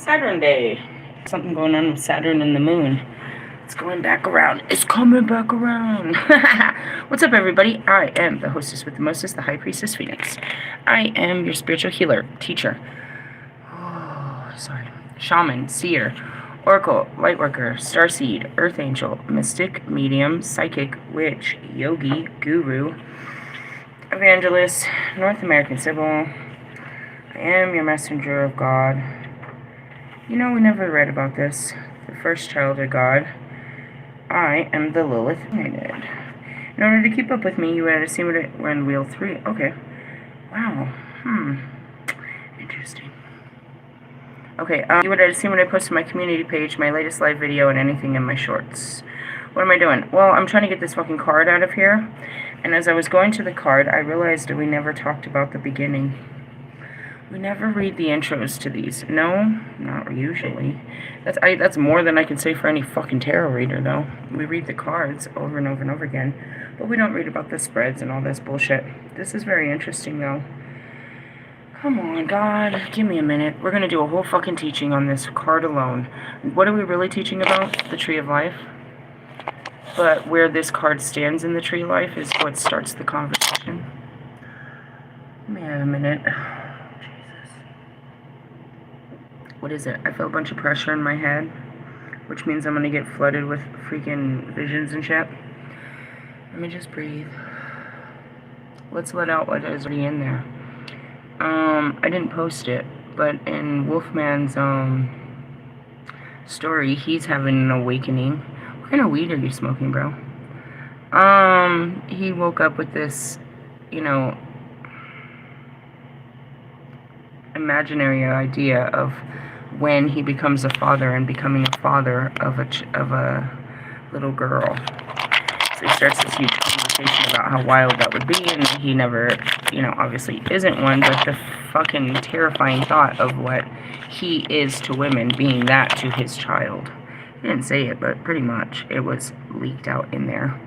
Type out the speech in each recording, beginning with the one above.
Saturn Day. Something going on with Saturn and the moon. It's going back around. It's coming back around. What's up, everybody? I am the hostess with the mostest, the High Priestess Phoenix. I am your spiritual healer, teacher. Shaman, seer, oracle, lightworker, starseed, earth angel, mystic, medium, psychic, witch, yogi, guru, evangelist, North American Sybil. I am your messenger of God. You know, we never read about this. The first child of God. I am the LILITH. In order to keep up with me, you would have seen we're in wheel 3. Okay. Wow. Interesting. Okay, you would have seen what I posted on my community page, my latest live video, and anything in my shorts. What am I doing? Well, I'm trying to get this fucking card out of here. And as I was going to the card, I realized that we never talked about the beginning. We never read the intros to these. No, not usually. That's more than I can say for any fucking tarot reader, though. We read the cards over and over and over again, but we don't read about the spreads and all this bullshit. This is very interesting, though. Come on, God, give me a minute. We're gonna do a whole fucking teaching on this card alone. What are we really teaching about? The Tree of Life. But where this card stands in the Tree of Life is what starts the conversation. Give me a minute. What is it? I feel a bunch of pressure in my head, which means I'm gonna get flooded with freaking visions and shit. Let me just breathe. Let's let out what is already in there. I didn't post it, but in Wolfman's story, he's having an awakening. What kind of weed are you smoking, bro? He woke up with this, you know, imaginary idea of when he becomes a father and becoming a father of a little girl. So he starts this huge conversation about how wild that would be, and he never, you know, obviously isn't one, but the fucking terrifying thought of what he is to women, being that to his child. He didn't say it, but pretty much it was leaked out in there.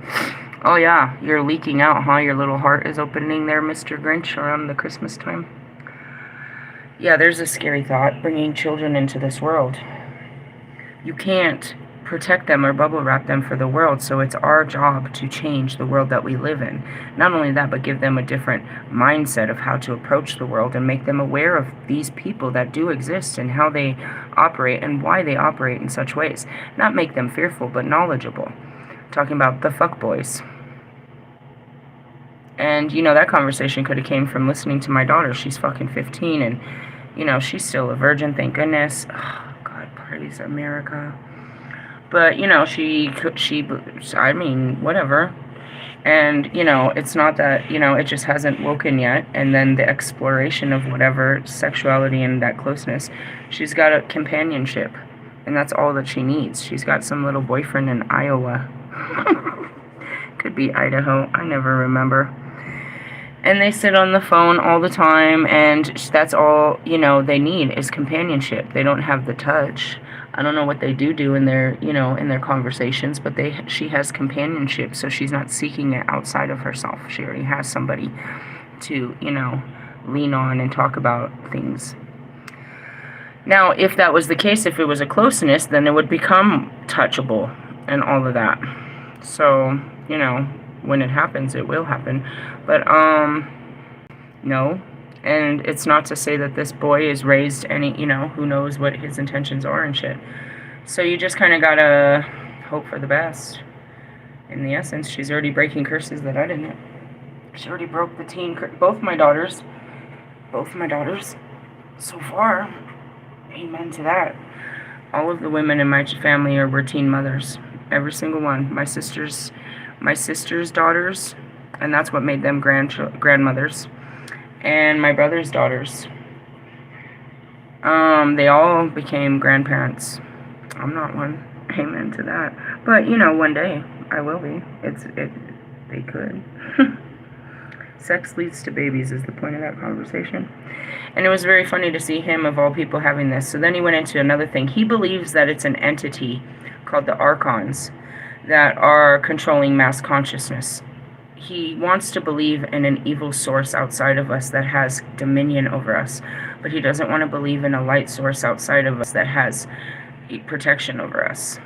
Oh yeah, you're leaking out, huh? Your little heart is opening there, Mr. Grinch, around the Christmas time. Yeah, there's a scary thought, bringing children into this world. You can't protect them or bubble wrap them for the world, so it's our job to change the world that we live in. Not only that, but give them a different mindset of how to approach the world and make them aware of these people that do exist and how they operate and why they operate in such ways. Not make them fearful, but knowledgeable. Talking about the fuckboys. And, you know, that conversation could have came from listening to my daughter. She's fucking 15, and, you know, she's still a virgin, thank goodness. Oh, God, praise America. But, you know, I mean, whatever. And, you know, it's not that, you know, it just hasn't woken yet. And then the exploration of whatever sexuality and that closeness. She's got a companionship. And that's all that she needs. She's got some little boyfriend in Iowa. Could be Idaho. I never remember. And they sit on the phone all the time. And that's all, you know, they need is companionship. They don't have the touch. I don't know what they do in their, you know, in their conversations, but she has companionship, so she's not seeking it outside of herself. She already has somebody to, you know, lean on and talk about things. Now, if that was the case, if it was a closeness, then it would become touchable and all of that. So, you know, when it happens, it will happen. But, no. And it's not to say that this boy is raised any, you know, who knows what his intentions are and shit. So you just kind of gotta hope for the best. In the essence, she's already breaking curses that I didn't. She already broke the teen both my daughters. So far. Amen to that. All of the women in my family were teen mothers. Every single one. My sister's daughters, and that's what made them grandmothers. And my brother's daughters. They all became grandparents. I'm not one. Amen to that. But, you know, one day I will be. They could. Sex leads to babies is the point of that conversation. And it was very funny to see him, of all people, having this. So then he went into another thing. He believes that it's an entity called the Archons that are controlling mass consciousness. He wants to believe in an evil source outside of us that has dominion over us. But he doesn't want to believe in a light source outside of us that has protection over us.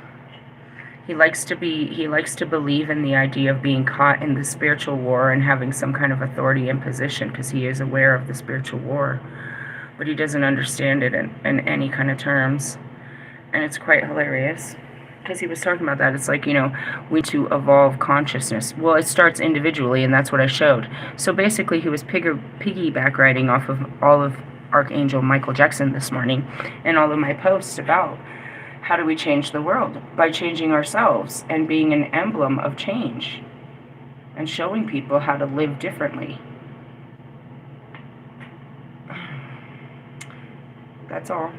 He likes to believe in the idea of being caught in the spiritual war and having some kind of authority and position, because he is aware of the spiritual war, but he doesn't understand it in any kind of terms. And it's quite hilarious, because he was talking about that. It's like, we need to evolve consciousness. Well, it starts individually, and that's what I showed. So basically, he was piggyback riding off of all of Archangel Michael Jackson this morning, and all of my posts about how do we change the world? By changing ourselves and being an emblem of change and showing people how to live differently. That's all.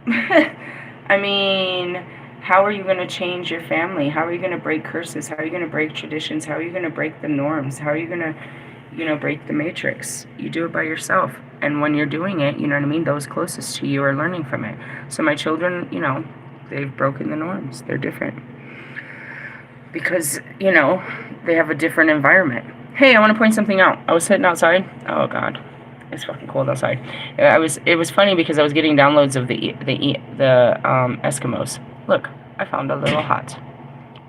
I mean, how are you going to change your family? How are you going to break curses? How are you going to break traditions? How are you going to break the norms? How are you going to, break the matrix? You do it by yourself. And when you're doing it, you know what I mean? Those closest to you are learning from it. So my children, they've broken the norms. They're different. Because, they have a different environment. Hey, I want to point something out. I was sitting outside. Oh, God. It's fucking cold outside. It was funny because I was getting downloads of the Eskimos. Look, I found a little hut.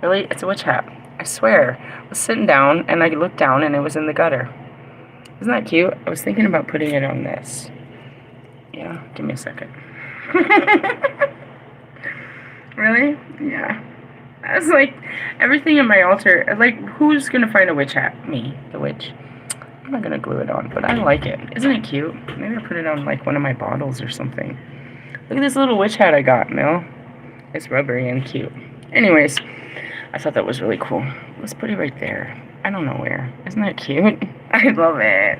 Really? It's a witch hat. I swear. I was sitting down, and I looked down, and it was in the gutter. Isn't that cute? I was thinking about putting it on this. Yeah, give me a second. Really? Yeah. I was like, everything in my altar, like, who's going to find a witch hat? Me, the witch. I'm not going to glue it on, but I like it. Isn't it cute? Maybe I'll put it on, like, one of my bottles or something. Look at this little witch hat I got, Mel. It's rubbery and cute. Anyways, I thought that was really cool. Let's put it right there. I don't know where. Isn't that cute? I love it.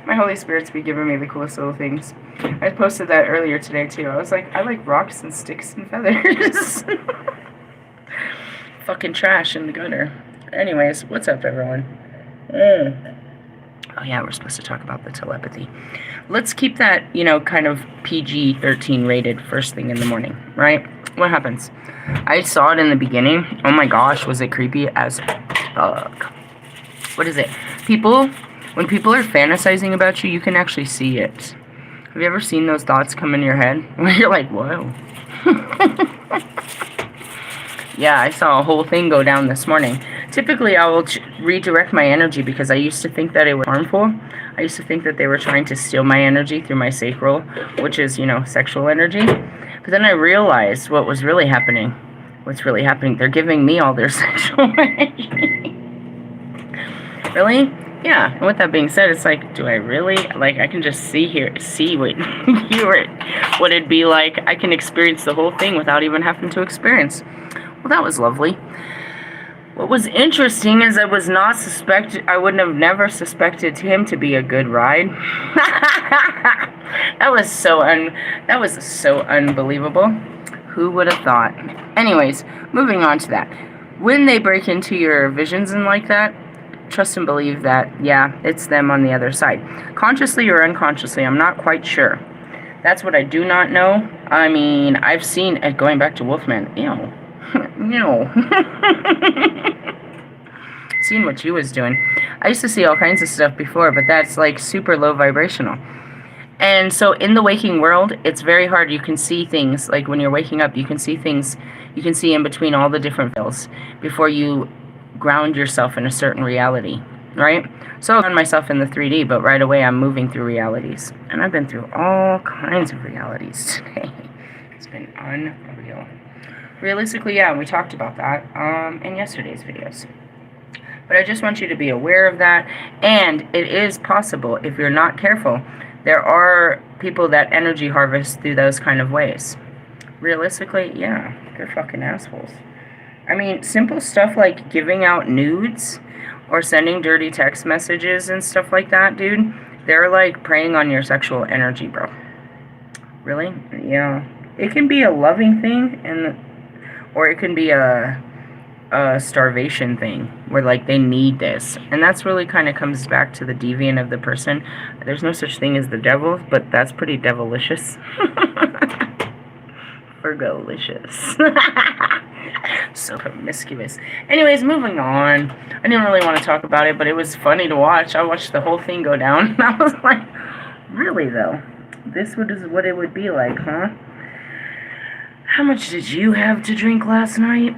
My Holy Spirit's be giving me the coolest little things. I posted that earlier today, too. I was like, I like rocks and sticks and feathers. Fucking trash in the gutter. Anyways, what's up, everyone? Oh, yeah, we're supposed to talk about the telepathy. Let's keep that, kind of PG-13 rated first thing in the morning, right? What happens? I saw it in the beginning. Oh, my gosh, was it creepy as fuck. What is it? When people are fantasizing about you, you can actually see it. Have you ever seen those thoughts come in your head? Where you're like, whoa. Yeah, I saw a whole thing go down this morning. Typically, I will redirect my energy because I used to think that it was harmful. I used to think that they were trying to steal my energy through my sacral, which is, sexual energy. But then I realized what was really happening. What's really happening? They're giving me all their sexual energy. Really? Yeah. And with that being said, it's like, do I really? Like, I can just see what it'd be like. I can experience the whole thing without even having to experience. Well, that was lovely. What was interesting is I wouldn't have never suspected him to be a good ride. That was so unbelievable. Who would have thought? Anyways, moving on to that. When they break into your visions and like that, trust and believe that, yeah, it's them on the other side. Consciously or unconsciously, I'm not quite sure. That's what I do not know. I mean, I've seen, going back to Wolfman, ew. No. Seeing what you was doing. I used to see all kinds of stuff before, but that's like super low vibrational. And so in the waking world, it's very hard. You can see things, like when you're waking up, you can see things, you can see in between all the different veils before you ground yourself in a certain reality, right? So I ground myself in the 3D, but right away I'm moving through realities. And I've been through all kinds of realities today. It's been unreal. Realistically, yeah, we talked about that in yesterday's videos. But I just want you to be aware of that. And it is possible, if you're not careful, there are people that energy harvest through those kind of ways. Realistically, yeah, they're fucking assholes. I mean, simple stuff like giving out nudes or sending dirty text messages and stuff like that, dude, they're like preying on your sexual energy, bro. Really? Yeah. It can be a loving thing, or it can be a starvation thing where like they need this, and that's really kind of comes back to the deviant of the person. There's no such thing as the devil, but that's pretty devilicious. Virgo-licious. So promiscuous. Anyways, moving on. I didn't really want to talk about it, but it was funny to watch. I watched the whole thing go down, and I was like, Really, though. This is what it would be like, huh? How much did you have to drink last night?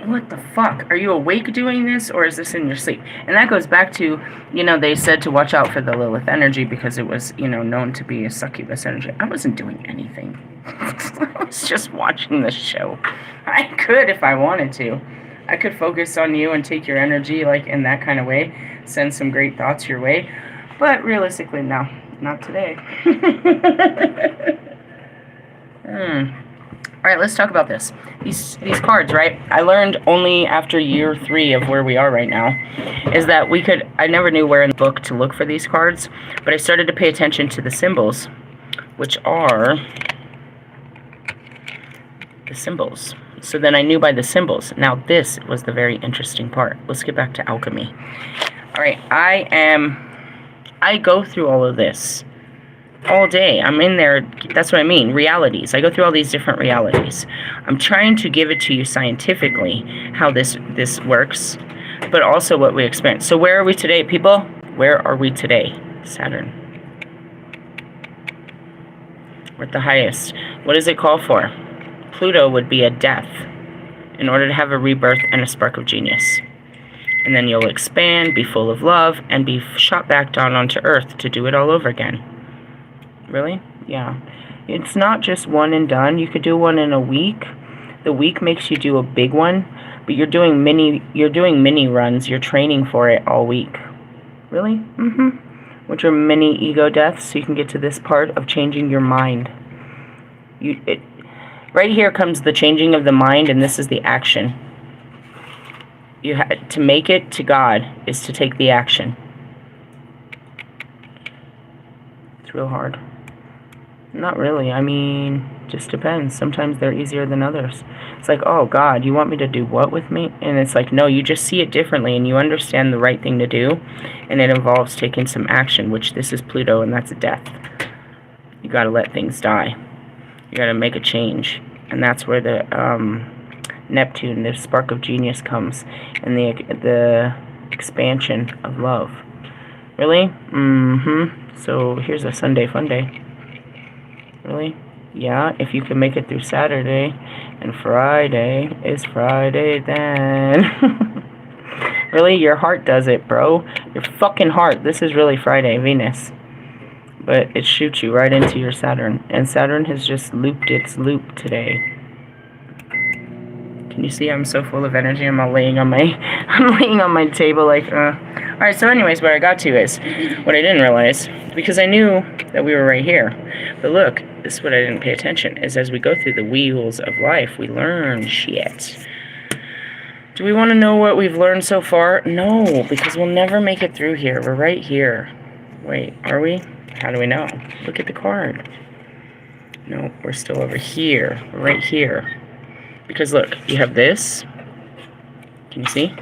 What the fuck? Are you awake doing this, or is this in your sleep? And that goes back to, you know, they said to watch out for the Lilith energy because it was, you know, known to be a succubus energy. I wasn't doing anything. I was just watching the show. I could if I wanted to. I could focus on you and take your energy, like, in that kind of way. Send some great thoughts your way. But realistically, no. Not today. Alright, let's talk about this. These cards, right? I learned only after year 3 of where we are right now, is that I never knew where in the book to look for these cards, but I started to pay attention to the symbols, which are the symbols. So then I knew by the symbols. Now this was the very interesting part. Let's get back to alchemy. Alright, I go through all of this all day. I'm in there. That's what I mean. Realities. I go through all these different realities. I'm trying to give it to you scientifically how this works, but also what we experience. So where are we today, people? Where are we today? Saturn. We're at the highest. What does it call for? Pluto would be a death in order to have a rebirth and a spark of genius. And then you'll expand, be full of love, and be shot back down onto Earth to do it all over again. Really? Yeah. It's not just one and done. You could do one in a week. The week makes you do a big one, but you're doing mini runs. You're training for it all week. Really? Which are mini ego deaths, so you can get to this part of changing your mind. Right here comes the changing of the mind, and this is the action. To make it to God is to take the action. It's real hard. Not really. I mean, just depends. Sometimes they're easier than others. It's like, oh, God, you want me to do what with me? And it's like, no, you just see it differently, and you understand the right thing to do, and it involves taking some action, which this is Pluto, and that's a death. You got to let things die. You got to make a change. And that's where the Neptune, the spark of genius, comes, and the expansion of love. Really? So here's a Sunday fun day. Really? Yeah, if you can make it through Saturday, and Friday is Friday then. Really? Your heart does it, bro. Your fucking heart. This is really Friday, Venus. But it shoots you right into your Saturn. And Saturn has just looped its loop today. Can you see I'm so full of energy? I'm laying on my table like, Alright, so anyways, what I got to is, what I didn't realize, because I knew that we were right here. But look, this is what I didn't pay attention, is as we go through the wheels of life, we learn shit. Do we want to know what we've learned so far? No, because we'll never make it through here. We're right here. Wait, are we? How do we know? Look at the card. No, we're still over here. We're right here. Because look, you have this. Can you see?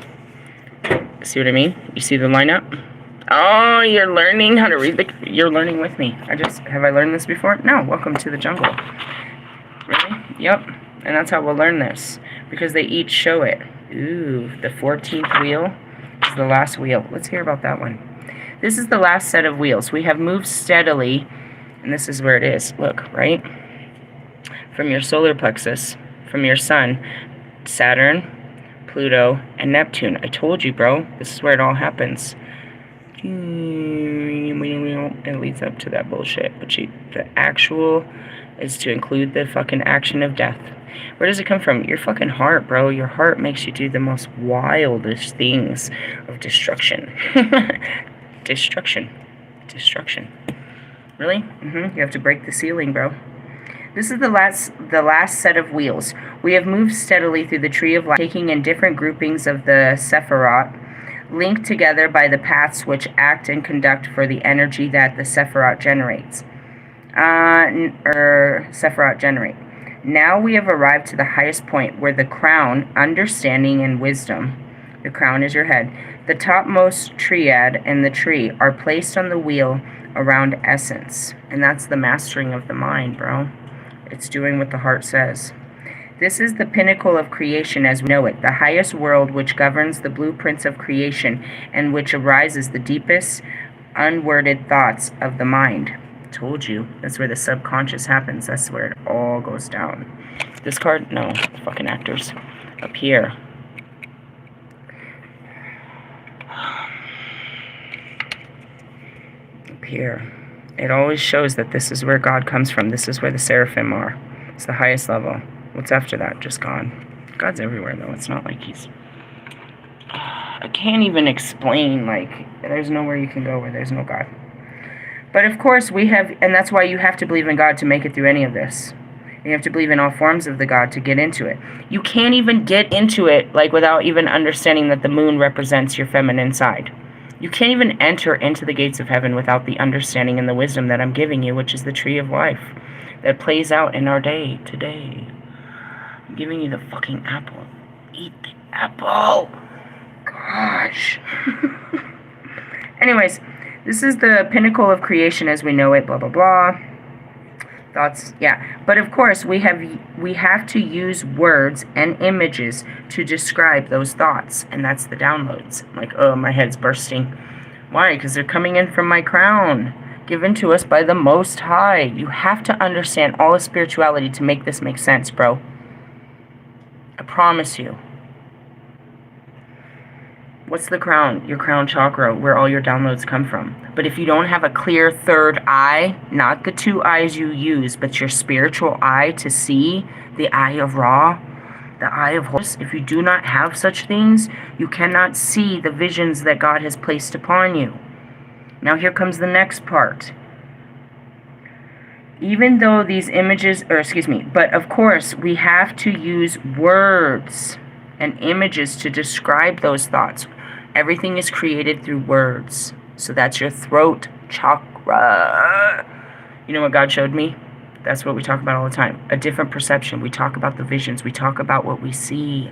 See what I mean? You see the lineup? Oh, you're learning how to read you're learning with me. Have I learned this before? No, welcome to the jungle. Really? Yep. And that's how we'll learn this. Because they each show it. Ooh, the 14th wheel is the last wheel. Let's hear about that one. This is the last set of wheels. We have moved steadily, and this is where it is. Look, right? From your solar plexus, from your sun, Saturn, Pluto, and Neptune. I told you, bro. This is where it all happens. It leads up to that bullshit. But the actual is to include the fucking action of death. Where does it come from? Your fucking heart, bro. Your heart makes you do the most wildest things of destruction. Destruction. Really? You have to break the ceiling, bro. This is the last set of wheels. We have moved steadily through the tree of life, taking in different groupings of the Sephiroth, linked together by the paths which act and conduct for the energy that the Sephiroth generates. Sephiroth generate. Now we have arrived to the highest point, where the crown, understanding and wisdom, the crown is your head, the topmost triad and the tree are placed on the wheel around essence. And that's the mastering of the mind, bro. It's doing what the heart says. This is the pinnacle of creation as we know it, the highest world which governs the blueprints of creation and which arises the deepest unworded thoughts of the mind. Told you. That's where the subconscious happens. That's where it all goes down. This card? No. Fucking actors. Up here. Up here. It always shows that this is where God comes from. This is where the seraphim are. It's the highest level. What's after that? Just God. God's everywhere, though. It's not like he's... I can't even explain, like, there's nowhere you can go where there's no God. But of course we have, and that's why you have to believe in God to make it through any of this. You have to believe in all forms of the God to get into it. You can't even get into it, like, without even understanding that the moon represents your feminine side. You can't even enter into the gates of heaven without the understanding and the wisdom that I'm giving you, which is the tree of life that plays out in our day today. I'm giving you the fucking apple. Eat the apple. Gosh. Anyways, this is the pinnacle of creation as we know it, blah, blah, blah. Thoughts, yeah. But of course, we have to use words and images to describe those thoughts. And that's the downloads. Like, oh, my head's bursting. Why? Because they're coming in from my crown, given to us by the Most High. You have to understand all of spirituality to make this make sense, bro. I promise you. What's the crown? Your crown chakra, where all your downloads come from. But if you don't have a clear third eye, not the two eyes you use, but your spiritual eye to see, the eye of Ra, the eye of Horus, if you do not have such things, you cannot see the visions that God has placed upon you. Now here comes the next part. Even though these images, but of course we have to use words and images to describe those thoughts. Everything is created through words. So that's your throat chakra. You know what God showed me? That's what we talk about all the time. A different perception. We talk about the visions. We talk about what we see.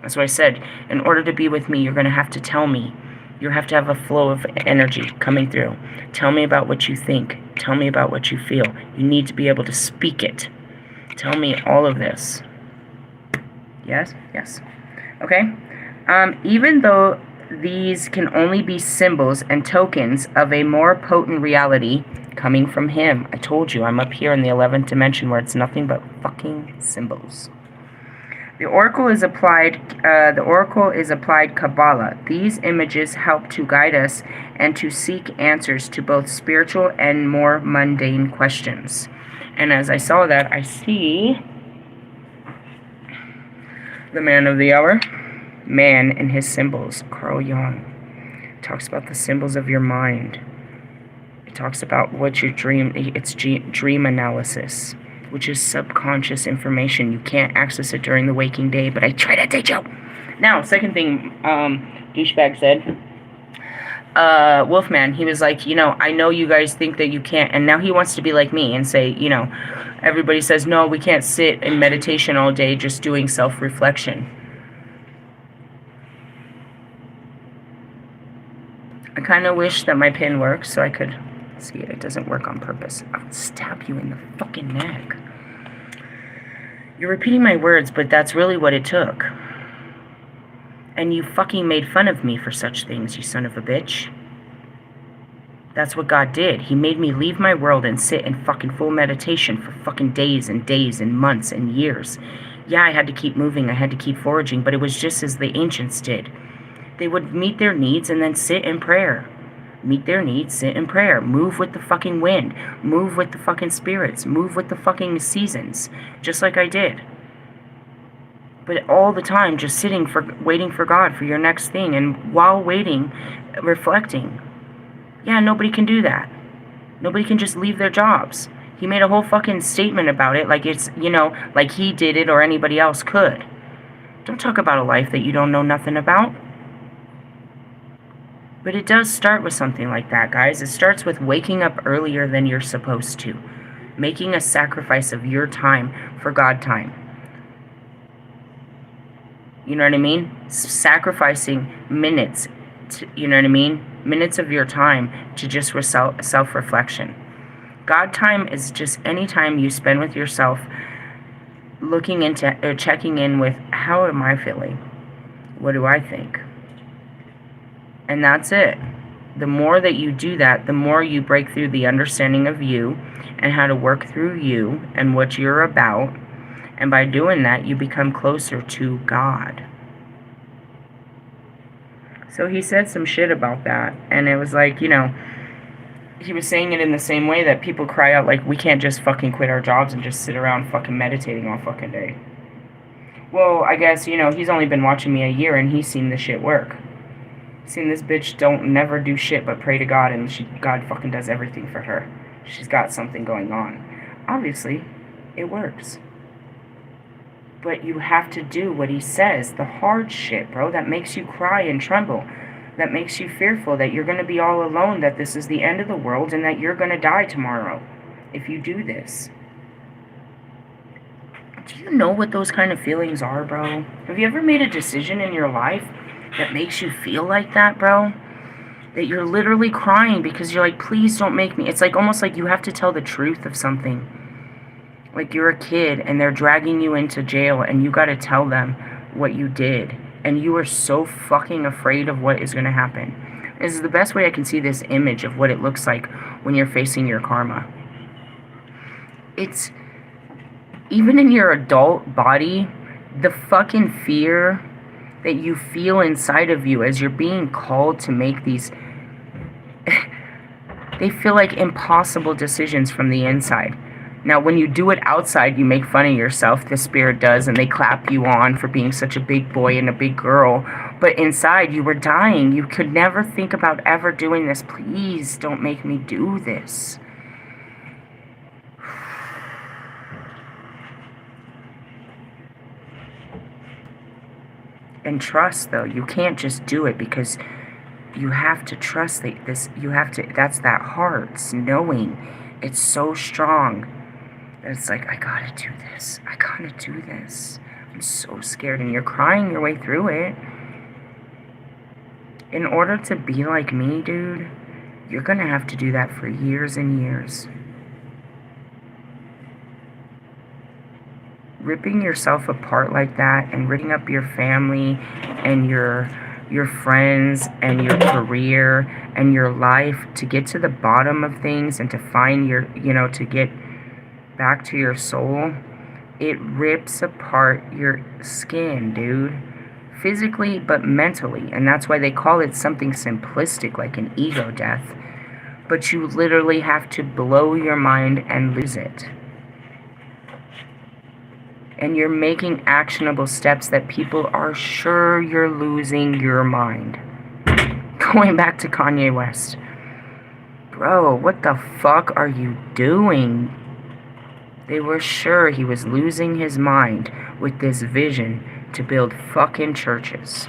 That's why I said, in order to be with me, you're going to have to tell me. You have to have a flow of energy coming through. Tell me about what you think. Tell me about what you feel. You need to be able to speak it. Tell me all of this. Yes? Yes. Okay? Even though these can only be symbols and tokens of a more potent reality coming from him. I told you, I'm up here in the 11th dimension where it's nothing but fucking symbols. The oracle is applied Kabbalah. These images help to guide us and to seek answers to both spiritual and more mundane questions. And as I saw that, I see the man of the hour, man and his symbols. Carl Jung talks about the symbols of your mind. It talks about what your dream, it's dream analysis, which is subconscious information. You can't access it during the waking day, but I try to teach you. Now, second thing, douchebag said, Wolfman, he was like, I know you guys think that you can't, and now he wants to be like me and say, everybody says, no, we can't sit in meditation all day just doing self-reflection. I kind of wish that my pen works so I could see it. It doesn't work on purpose. I'll stab you in the fucking neck. You're repeating my words, but that's really what it took. And you fucking made fun of me for such things, you son of a bitch. That's what God did. He made me leave my world and sit in fucking full meditation for fucking days and days and months and years. Yeah, I had to keep moving. I had to keep foraging, but it was just as the ancients did. They would meet their needs and then sit in prayer. Meet their needs, sit in prayer. Move with the fucking wind. Move with the fucking spirits. Move with the fucking seasons. Just like I did. But all the time, just sitting waiting for God for your next thing. And while waiting, reflecting. Yeah, nobody can do that. Nobody can just leave their jobs. He made a whole fucking statement about it like it's, like he did it or anybody else could. Don't talk about a life that you don't know nothing about. But it does start with something like that, guys. It starts with waking up earlier than you're supposed to. Making a sacrifice of your time for God time. You know what I mean? Sacrificing minutes, minutes of your time to just self-reflection. God time is just any time you spend with yourself looking into or checking in with how am I feeling? What do I think? And that's it. the more that you do that, the more you break through the understanding of you and how to work through you and what you're about. And by doing that, you become closer to God. So he said some shit about that. And it was like, you know, he was saying it in the same way that people cry out, like, we can't just fucking quit our jobs and just sit around fucking meditating all fucking day. Well, I guess, you know, he's only been watching me a year and he's seen this shit work. Seen this bitch don't never do shit but pray to God, and God fucking does everything for her. She's got something going on. Obviously, it works. But you have to do what he says, the hard shit, bro, that makes you cry and tremble, that makes you fearful that you're going to be all alone, that this is the end of the world, and that you're going to die tomorrow if you do this. Do you know what those kind of feelings are, bro? Have you ever made a decision in your life that makes you feel like that, bro? That you're literally crying because you're like, please don't make me. It's like almost like you have to tell the truth of something. Like you're a kid and they're dragging you into jail and you got to tell them what you did. And you are so fucking afraid of what is going to happen. This is the best way I can see this image of what it looks like when you're facing your karma. It's, even in your adult body, the fucking fear that you feel inside of you as you're being called to make these, they feel like impossible decisions from the inside. Now, when you do it outside, you make fun of yourself, the spirit does, and they clap you on for being such a big boy and a big girl. But inside, you were dying. You could never think about ever doing this. Please don't make me do this. And trust, though. You can't just do it because you have to trust that this, you have to, that's that heart's knowing. It's so strong. It's like, I gotta do this. I gotta do this. I'm so scared. And you're crying your way through it. In order to be like me, dude, you're gonna have to do that for years and years. Ripping yourself apart like that and ripping up your family and your friends and your career and your life to get to the bottom of things and to find your, you know, to get back to your soul, it rips apart your skin, dude. Physically, but mentally. And that's why they call it something simplistic, like an ego death. But you literally have to blow your mind and lose it. And you're making actionable steps that people are sure you're losing your mind. Going back to Kanye West. Bro, what the fuck are you doing? They were sure he was losing his mind with this vision to build fucking churches.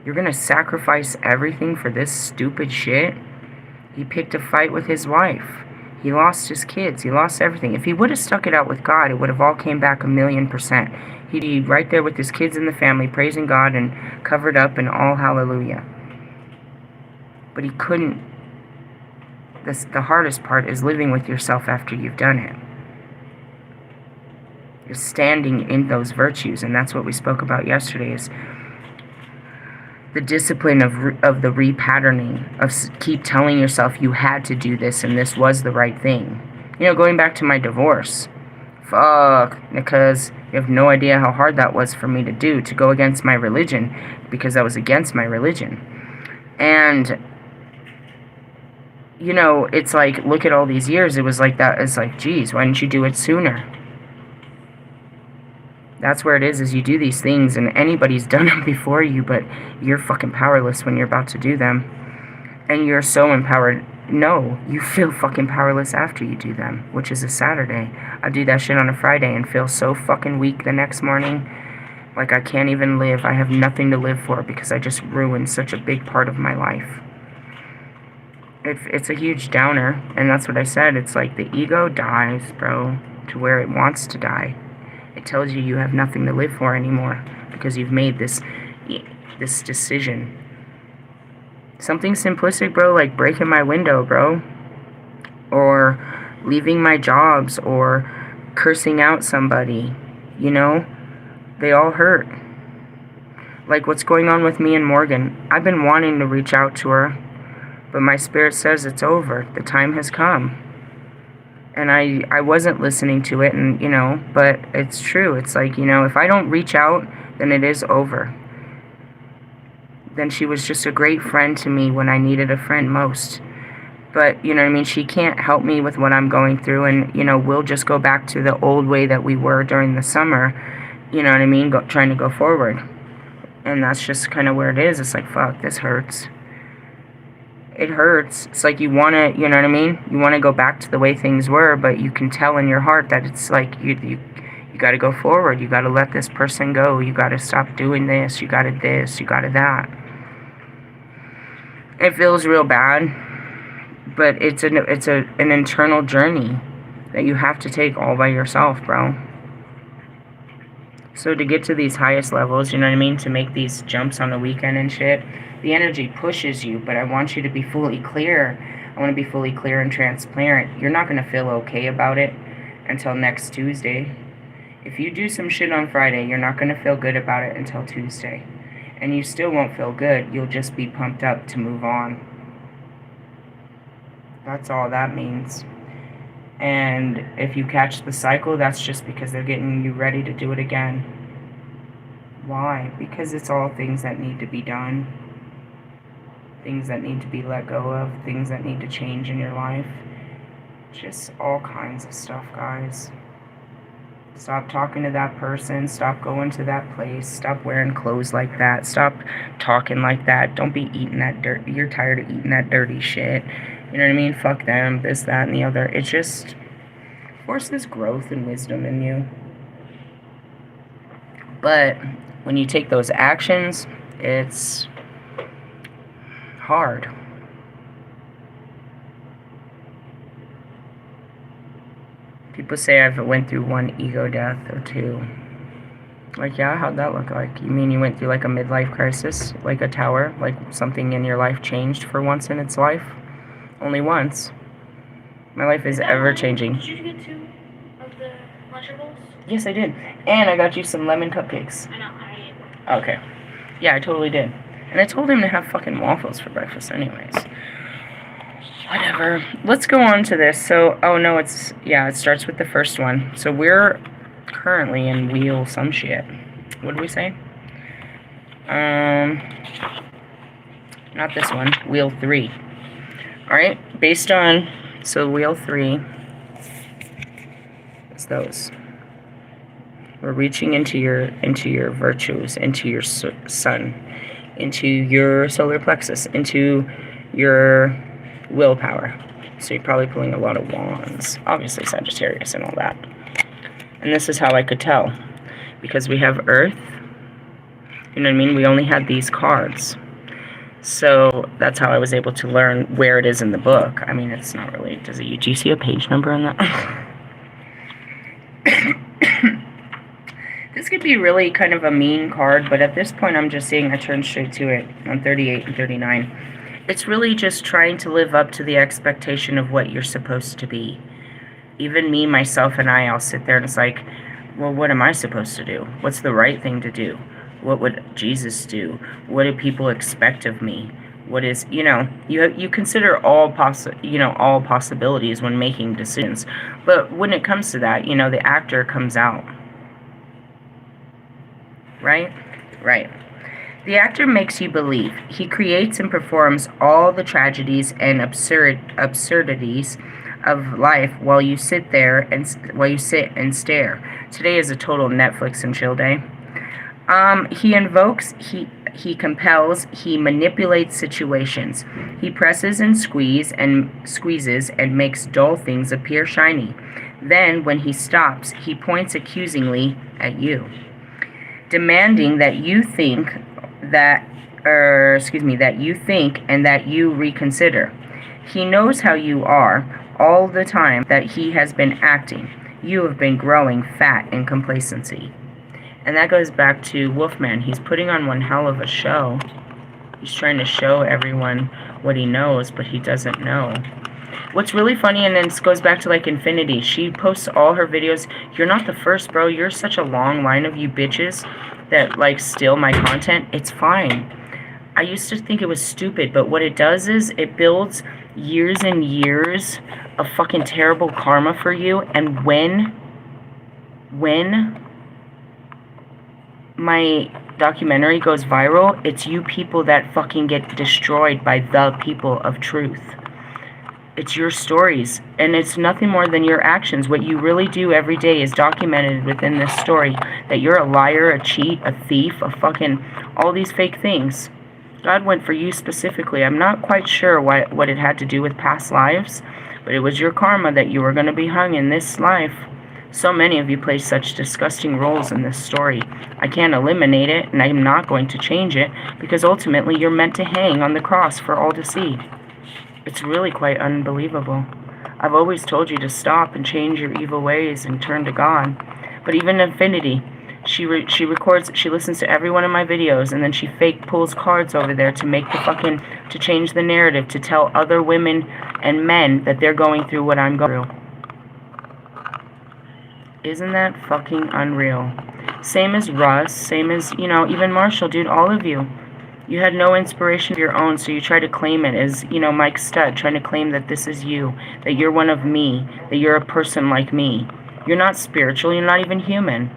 You're gonna sacrifice everything for this stupid shit? He picked a fight with his wife. He lost his kids. He lost everything. If he would have stuck it out with God, it would have all came back 1,000,000%. He'd be right there with his kids and the family, praising God and covered up and all hallelujah. But he couldn't. The hardest part is living with yourself after you've done it. You're standing in those virtues, and that's what we spoke about yesterday, is the discipline of the repatterning, of keep telling yourself you had to do this and this was the right thing. You know, going back to my divorce, fuck, because you have no idea how hard that was for me to do, to go against my religion, because I was against my religion. And, you know, it's like, look at all these years, it was like that, it's like, geez, why didn't you do it sooner? That's where it is you do these things, and anybody's done them before you, but you're fucking powerless when you're about to do them. And you're so empowered. No, you feel fucking powerless after you do them, which is a Saturday. I do that shit on a Friday and feel so fucking weak the next morning. Like I can't even live. I have nothing to live for because I just ruined such a big part of my life. It's a huge downer, and that's what I said. It's like the ego dies, bro, to where it wants to die. It tells you you have nothing to live for anymore because you've made this decision. Something simplistic, bro, like breaking my window, bro. Or leaving my jobs, or cursing out somebody. You know? They all hurt. Like what's going on with me and Morgan. I've been wanting to reach out to her, but my spirit says it's over. The time has come. And I wasn't listening to it, and, you know, but it's true. It's like, you know, if I don't reach out, then it is over. Then she was just a great friend to me when I needed a friend most. But, you know what I mean, she can't help me with what I'm going through, and, you know, we'll just go back to the old way that we were during the summer, you know what I mean, trying to go forward. And that's just kind of where it is. It's like, fuck, this hurts. It hurts. It's like you want to, you know what I mean, you want to go back to the way things were, but you can tell in your heart that it's like you got to go forward. You got to let this person go. You got to stop doing this. You got to this. You got to that. It feels real bad, but it's an internal journey that you have to take all by yourself, bro. So to get to these highest levels, you know what I mean, to make these jumps on the weekend and shit, the energy pushes you, but I want you to be fully clear. I want to be fully clear and transparent. You're not going to feel okay about it until next Tuesday. If you do some shit on Friday, you're not going to feel good about it until Tuesday. And you still won't feel good. You'll just be pumped up to move on. That's all that means. And if you catch the cycle, that's just because they're getting you ready to do it again. Why? Because it's all things that need to be done. Things that need to be let go of. Things that need to change in your life. Just all kinds of stuff, guys. Stop talking to that person. Stop going to that place. Stop wearing clothes like that. Stop talking like that. Don't be eating that dirt. You're tired of eating that dirty shit. You know what I mean? Fuck them. This, that, and the other. It just forces growth and wisdom in you. But when you take those actions, it's hard. People say I've went through one ego death or two. Like, yeah, how'd that look like? You mean you went through like a midlife crisis? Like a tower? Like something in your life changed for once in its life? Only once. My life is ever changing. Did you get 2 of the Lunchables? Yes, I did. And I got you some lemon cupcakes. I know, I ate. Okay. Yeah, I totally did. And I told him to have fucking waffles for breakfast anyways. Whatever. Let's go on to this. So, oh no, it starts with the first one. So we're currently in wheel some shit. What did we say? Not this one. Wheel 3. Alright, based on, so wheel 3 is those. We're reaching into your virtues, into your sun, into your solar plexus, into your willpower. So you're probably pulling a lot of wands. Obviously Sagittarius and all that. And this is how I could tell. Because we have Earth. You know what I mean? We only had these cards. So that's how I was able to learn where it is in the book. I mean, it's not really... do you see a page number on that? This could be really kind of a mean card, but at this point I'm just saying I turn straight to it on 38 and 39. It's really just trying to live up to the expectation of what you're supposed to be. Even me, myself, and I'll sit there and it's like, well, what am I supposed to do? What's the right thing to do? What would Jesus do? What do people expect of me? What is, you know, you consider all possibilities when making decisions. But when it comes to that, you know, the actor comes out. Right? Right. The actor makes you believe. He creates and performs all the tragedies and absurdities of life while you sit and stare. Today is a total Netflix and chill day. He invokes, he compels, he manipulates situations. He presses and squeezes and makes dull things appear shiny. Then, when he stops, he points accusingly at you, demanding that you think and that you reconsider. He knows how you are all the time that he has been acting. You have been growing fat in complacency. And that goes back to Wolfman. He's putting on one hell of a show. He's trying to show everyone what he knows, but he doesn't know. What's really funny, and then this goes back to like Infinity. She posts all her videos. You're not the first, bro. You're such a long line of you bitches that, like, steal my content, it's fine. I used to think it was stupid, but what it does is it builds years and years of fucking terrible karma for you, and when my documentary goes viral, it's you people that fucking get destroyed by the people of truth. It's your stories, and it's nothing more than your actions. What you really do every day is documented within this story, that you're a liar, a cheat, a thief, a fucking, all these fake things. God went for you specifically. I'm not quite sure what it had to do with past lives, but it was your karma that you were going to be hung in this life. So many of you play such disgusting roles in this story. I can't eliminate it, and I'm not going to change it, because ultimately you're meant to hang on the cross for all to see. It's really quite unbelievable. I've always told you to stop and change your evil ways and turn to God. But even Infinity, she records, she listens to every one of my videos, and then she fake pulls cards over there to make the fucking, to change the narrative, to tell other women and men that they're going through what I'm going through. Isn't that fucking unreal? Same as Russ, same as, you know, even Marshall, dude, all of you. You had no inspiration of your own, so you try to claim it as, you know, Mike Stud, trying to claim that this is you, that you're one of me, that you're a person like me. You're not spiritual, you're not even human.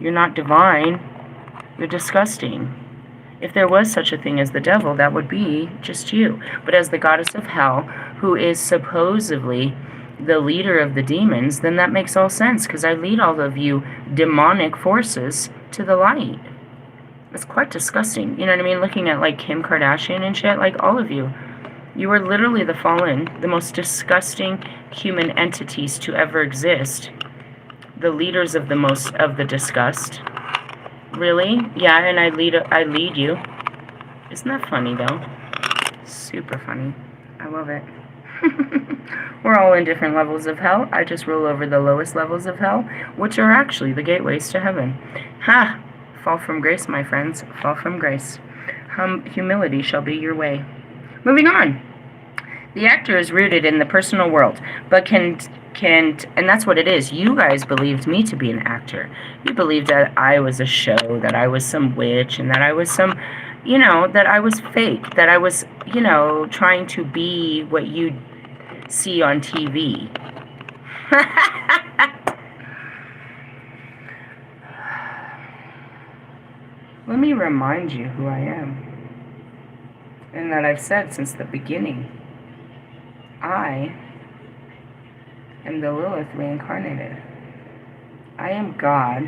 You're not divine. You're disgusting. If there was such a thing as the devil, that would be just you. But as the goddess of hell, who is supposedly the leader of the demons, then that makes all sense, because I lead all of you demonic forces to the light. It's quite disgusting. You know what I mean? Looking at, like, Kim Kardashian and shit, like, all of you. You are literally the fallen, the most disgusting human entities to ever exist. The leaders of the disgust. Really? Yeah, and I lead you. Isn't that funny, though? Super funny. I love it. We're all in different levels of hell. I just rule over the lowest levels of hell, which are actually the gateways to heaven. Ha! Fall from grace, my friends. Fall from grace. Humility shall be your way. Moving on. The actor is rooted in the personal world, but can, and that's what it is. You guys believed me to be an actor. You believed that I was a show, that I was some witch, and that I was some, you know, that I was fake, that I was, you know, trying to be what you see on TV. Let me remind you who I am, and that I've said since the beginning. I am the Lilith reincarnated. I am God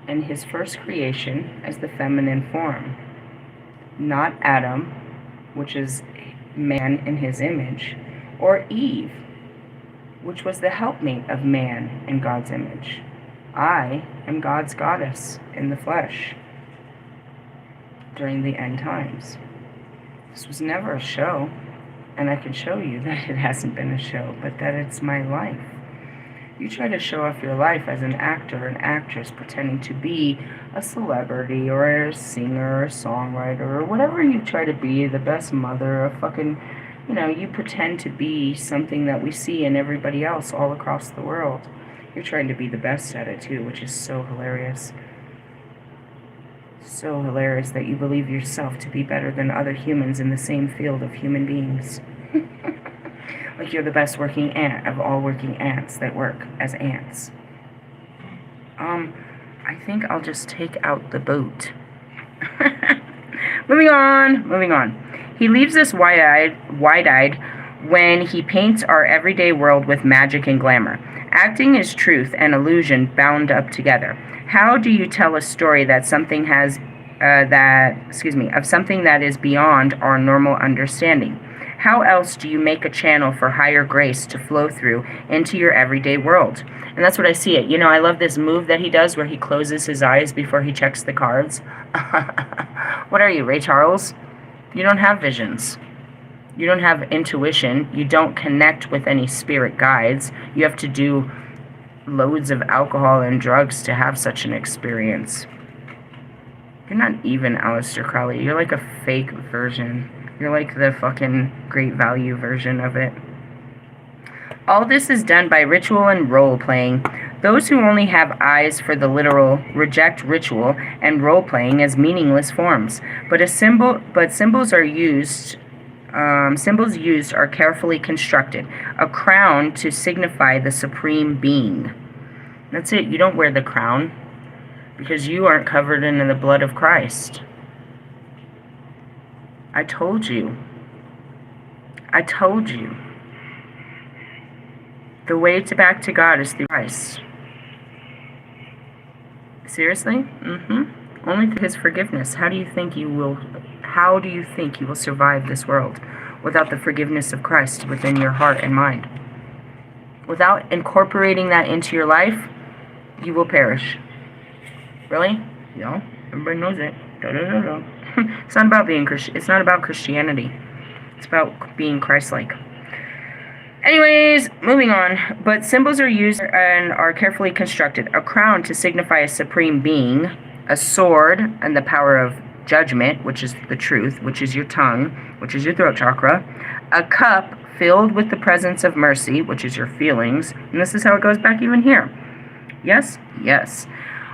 in his first creation as the feminine form, not Adam, which is man in his image, or Eve, which was the helpmate of man in God's image. I am God's goddess in the flesh during the end times. This was never a show, and I can show you that it hasn't been a show, but that it's my life. You try to show off your life as an actor or an actress pretending to be a celebrity or a singer or a songwriter or whatever you try to be, the best mother, a fucking, you know, you pretend to be something that we see in everybody else all across the world. You're trying to be the best at it too, which is so hilarious. So hilarious that you believe yourself to be better than other humans in the same field of human beings. Like you're the best working ant of all working ants that work as ants. I think I'll just take out the boat. Moving on. He leaves us wide-eyed when he paints our everyday world with magic and glamour. Acting is truth and illusion bound up together. How do you tell a story that something has of something that is beyond our normal understanding? How else do you make a channel for higher grace to flow through into your everyday world? And that's what I see it. You know, I love this move that he does where he closes his eyes before he checks the cards. What are you, Ray Charles? You don't have visions. You don't have intuition. You don't connect with any spirit guides. You have to do loads of alcohol and drugs to have such an experience. You're not even Aleister Crowley. You're like a fake version. You're like the fucking great value version of it. All this is done by ritual and role-playing Those who only have eyes for the literal reject ritual and role-playing as meaningless forms. But symbols are used. Symbols used are carefully constructed. A crown to signify the supreme being. That's it. You don't wear the crown because you aren't covered in the blood of Christ. I told you. I told you. The way back to God is through Christ. Seriously? Only through his forgiveness. How do you think you will survive this world without the forgiveness of Christ within your heart and mind? Without incorporating that into your life, you will perish. Really? Yeah. Everybody knows it. It's not about being Christian. It's not about Christianity. It's about being Christ-like. Anyways, moving on. But symbols are used and are carefully constructed. A crown to signify a supreme being. A sword and the power of judgment, which is the truth, which is your tongue, which is your throat chakra. A cup filled with the presence of mercy, which is your feelings. And this is how it goes back even here. Yes? Yes.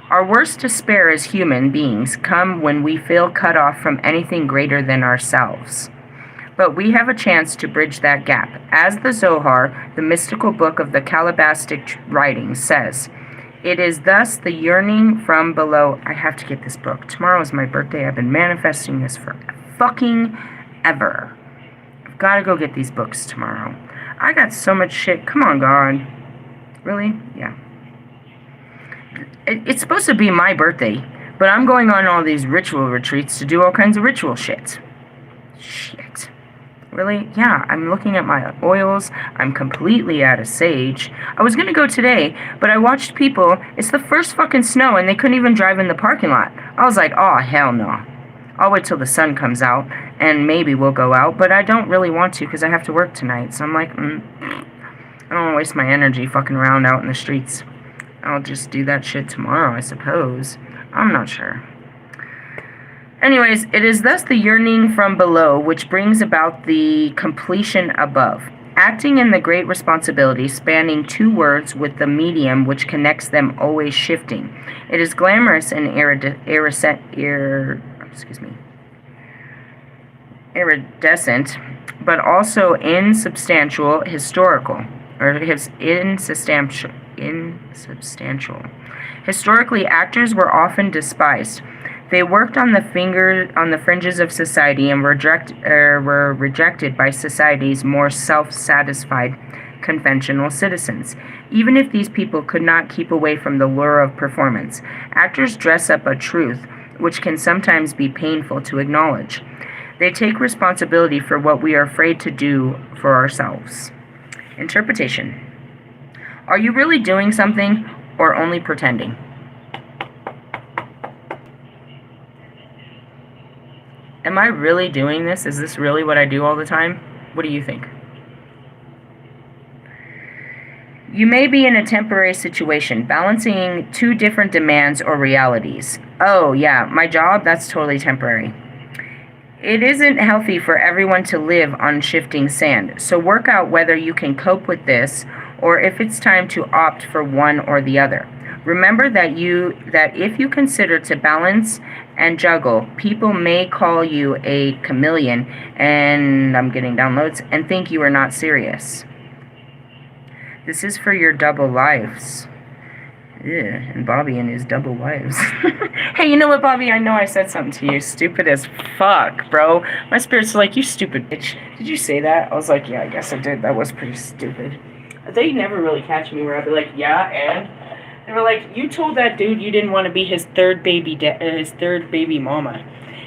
Our worst despair as human beings come when we feel cut off from anything greater than ourselves. But we have a chance to bridge that gap. As the Zohar, the mystical book of the Kabbalistic writings, says, it is thus the yearning from below. I have to get this book. Tomorrow is my birthday. I've been manifesting this for fucking ever. I've got to go get these books tomorrow. I got so much shit. Come on, God. Really? Yeah. It's supposed to be my birthday, but I'm going on all these ritual retreats to do all kinds of ritual shit. Shit. Really? Yeah, I'm looking at my oils. I'm completely out of sage. I was gonna go today, but I watched people. It's the first fucking snow, and they couldn't even drive in the parking lot. I was like, oh, hell no. I'll wait till the sun comes out, and maybe we'll go out, but I don't really want to because I have to work tonight. So I'm like, I don't want to waste my energy fucking around out in the streets. I'll just do that shit tomorrow, I suppose. I'm not sure. Anyways, it is thus the yearning from below which brings about the completion above. Acting in the great responsibility, spanning two words with the medium which connects them always shifting. It is glamorous and iridescent, but also insubstantial, historical, or insubstantial. Historically, actors were often despised. They worked on the fringes of society and were rejected by society's more self-satisfied, conventional citizens. Even if these people could not keep away from the lure of performance, actors dress up a truth which can sometimes be painful to acknowledge. They take responsibility for what we are afraid to do for ourselves. Interpretation. Are you really doing something or only pretending? Am I really doing this? Is this really what I do all the time? What do you think? You may be in a temporary situation, balancing two different demands or realities. Oh, yeah, my job, that's totally temporary. It isn't healthy for everyone to live on shifting sand, so work out whether you can cope with this or if it's time to opt for one or the other. Remember that if you consider to balance and juggle, people may call you a chameleon, and I'm getting downloads, and think you are not serious. This is for your double lives. Yeah, and Bobby and his double lives. Hey, you know what, Bobby? I know I said something to you. Stupid as fuck, bro. My spirit's like, you stupid bitch. Did you say that? I was like, yeah, I guess I did. That was pretty stupid. They never really catch me where I'd be like, yeah, and? They were like, you told that dude you didn't want to be his third baby mama.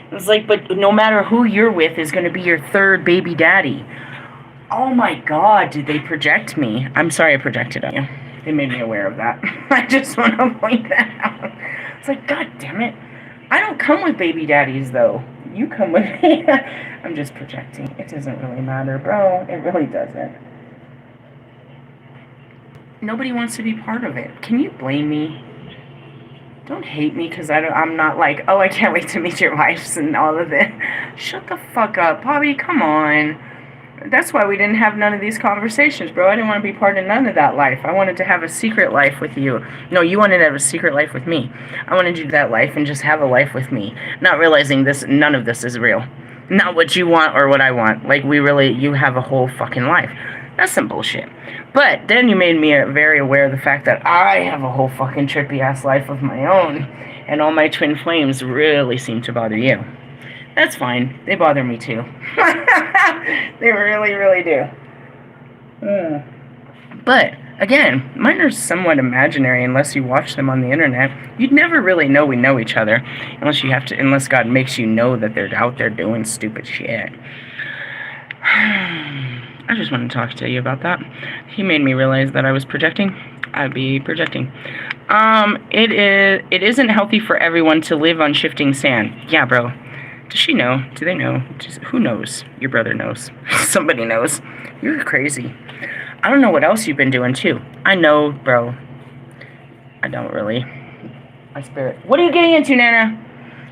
I was like, but no matter who you're with is going to be your third baby daddy. Oh my God, did they project me? I'm sorry I projected on you. They made me aware of that. I just want to point that out. It's like, God damn it. I don't come with baby daddies, though. You come with me. I'm just projecting. It doesn't really matter, bro. It really doesn't. Nobody wants to be part of it. Can you blame me? Don't hate me because I'm not like, oh, I can't wait to meet your wives and all of it. Shut the fuck up, Bobby. Come on. That's why we didn't have none of these conversations, bro. I didn't want to be part of none of that life. I wanted to have a secret life with you. No, you wanted to have a secret life with me. I wanted you to have that life and just have a life with me. Not realizing none of this is real. Not what you want or what I want. Like, you have a whole fucking life. That's some bullshit. But then you made me very aware of the fact that I have a whole fucking trippy ass life of my own. And all my twin flames really seem to bother you. That's fine. They bother me too. They really, really do. But, again, mine are somewhat imaginary unless you watch them on the internet. You'd never really know we know each other unless God makes you know that they're out there doing stupid shit. I just wanted to talk to you about that. He made me realize that I was projecting. I'd be projecting. It isn't healthy for everyone to live on shifting sand. Yeah, bro. Does she know? Do they know? Who knows? Your brother knows. Somebody knows. You're crazy. I don't know what else you've been doing, too. I know, bro. I don't really. My spirit. What are you getting into, Nana?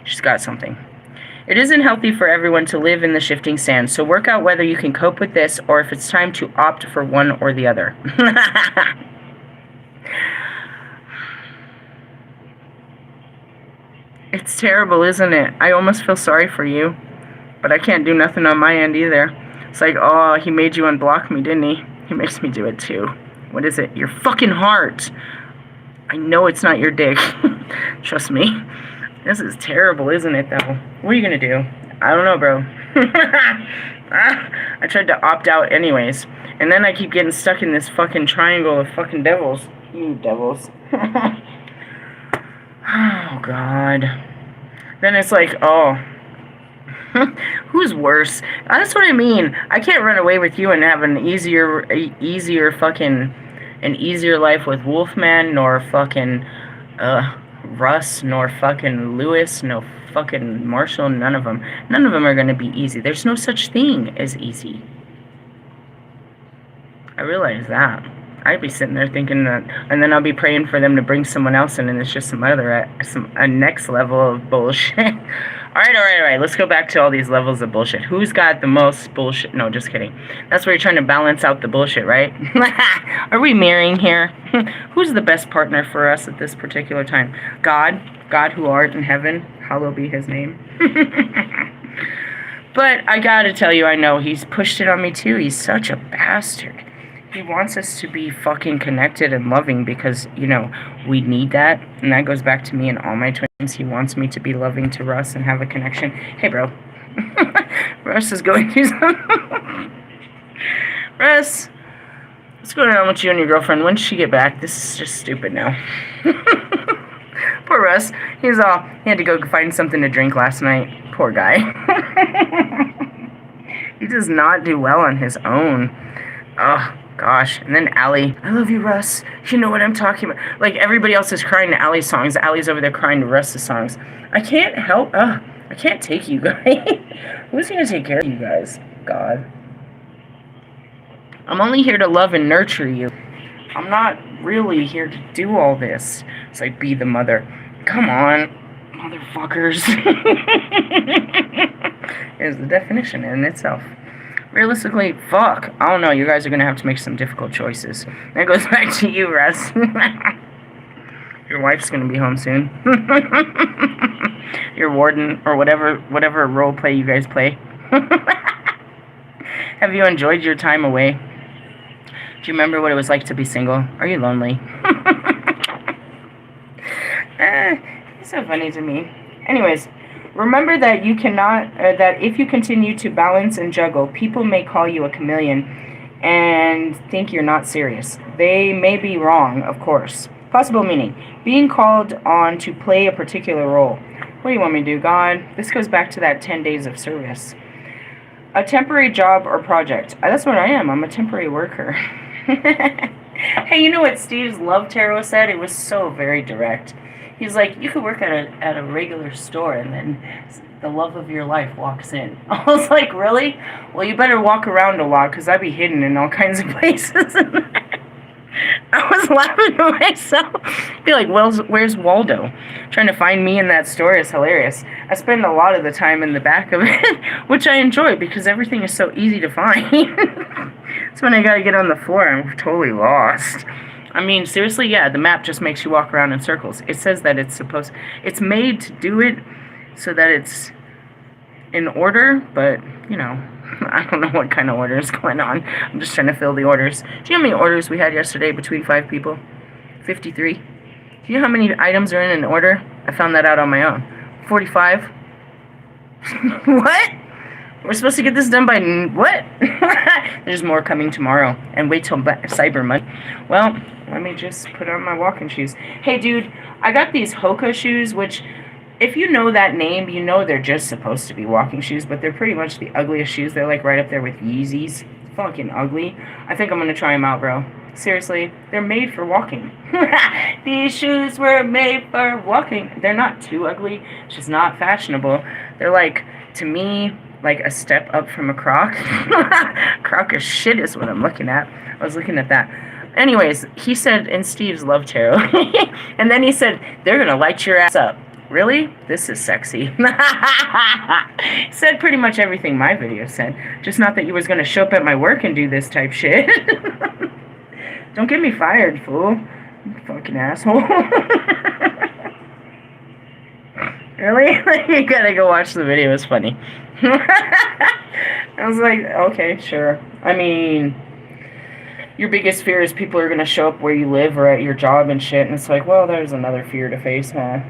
She's got something. It isn't healthy for everyone to live in the shifting sand, so work out whether you can cope with this or if it's time to opt for one or the other. It's terrible, isn't it? I almost feel sorry for you, but I can't do nothing on my end either. It's like, oh, he made you unblock me, didn't he? He makes me do it too. What is it? Your fucking heart. I know it's not your dick. Trust me. This is terrible, isn't it, though? What are you gonna do? I don't know, bro. I tried to opt out anyways. And then I keep getting stuck in this fucking triangle of fucking devils. You devils. Oh, God. Then it's like, oh. Who's worse? That's what I mean. I can't run away with you and have an easier life with Wolfman, nor fucking, Russ, nor fucking Lewis, no fucking Marshall, none of them. None of them are gonna be easy. There's no such thing as easy. I realize that. I'd be sitting there thinking that, and then I'll be praying for them to bring someone else in, and it's just a next level of bullshit. All right. Let's go back to all these levels of bullshit. Who's got the most bullshit? No, just kidding. That's where you're trying to balance out the bullshit, right? Are we mirroring here? Who's the best partner for us at this particular time? God who art in heaven, hallowed be his name. But I gotta tell you, I know he's pushed it on me too. He's such a bastard. He wants us to be fucking connected and loving because, you know, we need that. And that goes back to me and all my twins. He wants me to be loving to Russ and have a connection. Hey, bro. Russ is going through something. Russ, what's going on with you and your girlfriend? When did she get back? This is just stupid now. Poor Russ. He had to go find something to drink last night. Poor guy. He does not do well on his own. Oh, gosh. And then Allie. I love you, Russ. You know what I'm talking about. Like, everybody else is crying to Allie's songs. Allie's over there crying to Russ's songs. I can't help. I can't take you guys. Who's going to take care of you guys? God. I'm only here to love and nurture you. I'm not really here to do all this. It's like, be the mother. Come on, motherfuckers. Is the definition in itself. Realistically, fuck. I don't know. You guys are going to have to make some difficult choices. That goes back to you, Russ. Your wife's going to be home soon. Your warden, or whatever role play you guys play. Have you enjoyed your time away? Do you remember what it was like to be single? Are you lonely? He's so funny to me. Anyways, remember that you cannot, that if you continue to balance and juggle, people may call you a chameleon and think you're not serious. They may be wrong, of course. Possible meaning, being called on to play a particular role. What do you want me to do, God? This goes back to that 10 days of service. A temporary job or project. That's what I am. I'm a temporary worker. Hey, you know what Steve's love tarot said? It was so very direct. He's like, you could work at a regular store and then the love of your life walks in. I was like, really? Well, you better walk around a lot because I'd be hidden in all kinds of places. I was just laughing to myself. Be like, where's Waldo? Trying to find me in that store is hilarious. I spend a lot of the time in the back of it, which I enjoy because everything is so easy to find. So when I gotta get on the floor, I'm totally lost. I mean, seriously, yeah, the map just makes you walk around in circles. It says that it's made to do it so that it's in order, but, you know, I don't know what kind of order is going on. I'm just trying to fill the orders. Do you know how many orders we had yesterday between 5 people? 53. Do you know how many items are in an order? I found that out on my own. 45. What? We're supposed to get this done by what? There's more coming tomorrow. And wait till Cyber Monday. Well, let me just put on my walking shoes. Hey, dude, I got these Hoka shoes, which, if you know that name, you know they're just supposed to be walking shoes, but they're pretty much the ugliest shoes. They're like right up there with Yeezys. Fucking ugly. I think I'm gonna try them out, bro. Seriously, they're made for walking. These shoes were made for walking. They're not too ugly. It's just not fashionable. They're like, to me, like a step up from a Croc. Croc of shit is what I'm looking at. I was looking at that. Anyways, he said in Steve's love tarot, and then he said, they're gonna light your ass up. Really? This is sexy. Said pretty much everything my video said. Just not that you was gonna show up at my work and do this type shit. Don't get me fired, fool. Fucking asshole. Really? You gotta go watch the video. It's funny. I was like, okay, sure. I mean, your biggest fear is people are gonna show up where you live or at your job and shit, and it's like, well, there's another fear to face, huh?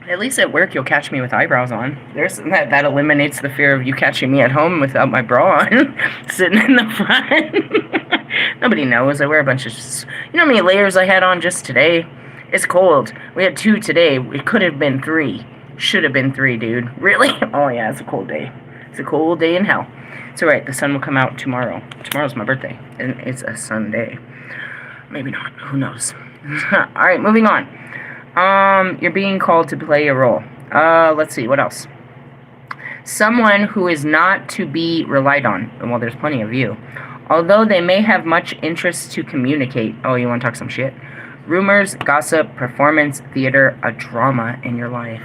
At least at work you'll catch me with eyebrows on. That eliminates the fear of you catching me at home without my bra on, sitting in the front. Nobody knows. I wear a bunch of... You know how many layers I had on just today? It's cold. We had 2 today. It could have been 3. Should have been 3, dude. Really? Oh yeah, it's a cold day. It's a cold day in hell. It's alright, the sun will come out tomorrow. Tomorrow's my birthday, and it's a Sunday. Maybe not. Who knows? Alright, moving on. You're being called to play a role. Let's see, what else? Someone who is not to be relied on. Well, there's plenty of you. Although they may have much interest to communicate. Oh, you want to talk some shit? Rumors, gossip, performance, theater, a drama in your life.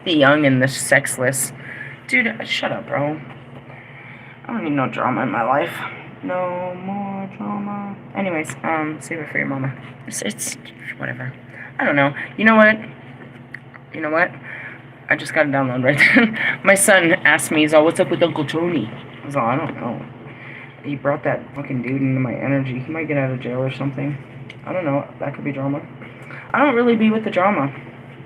The young and the sexless. Dude, shut up, bro. I don't need no drama in my life. No more drama. Anyways, save it for your mama. It's whatever. I don't know. You know what? I just got a download right there. My son asked me, he's all, what's up with Uncle Tony? I was all, I don't know. He brought that fucking dude into my energy. He might get out of jail or something. I don't know. That could be drama. I don't really be with the drama.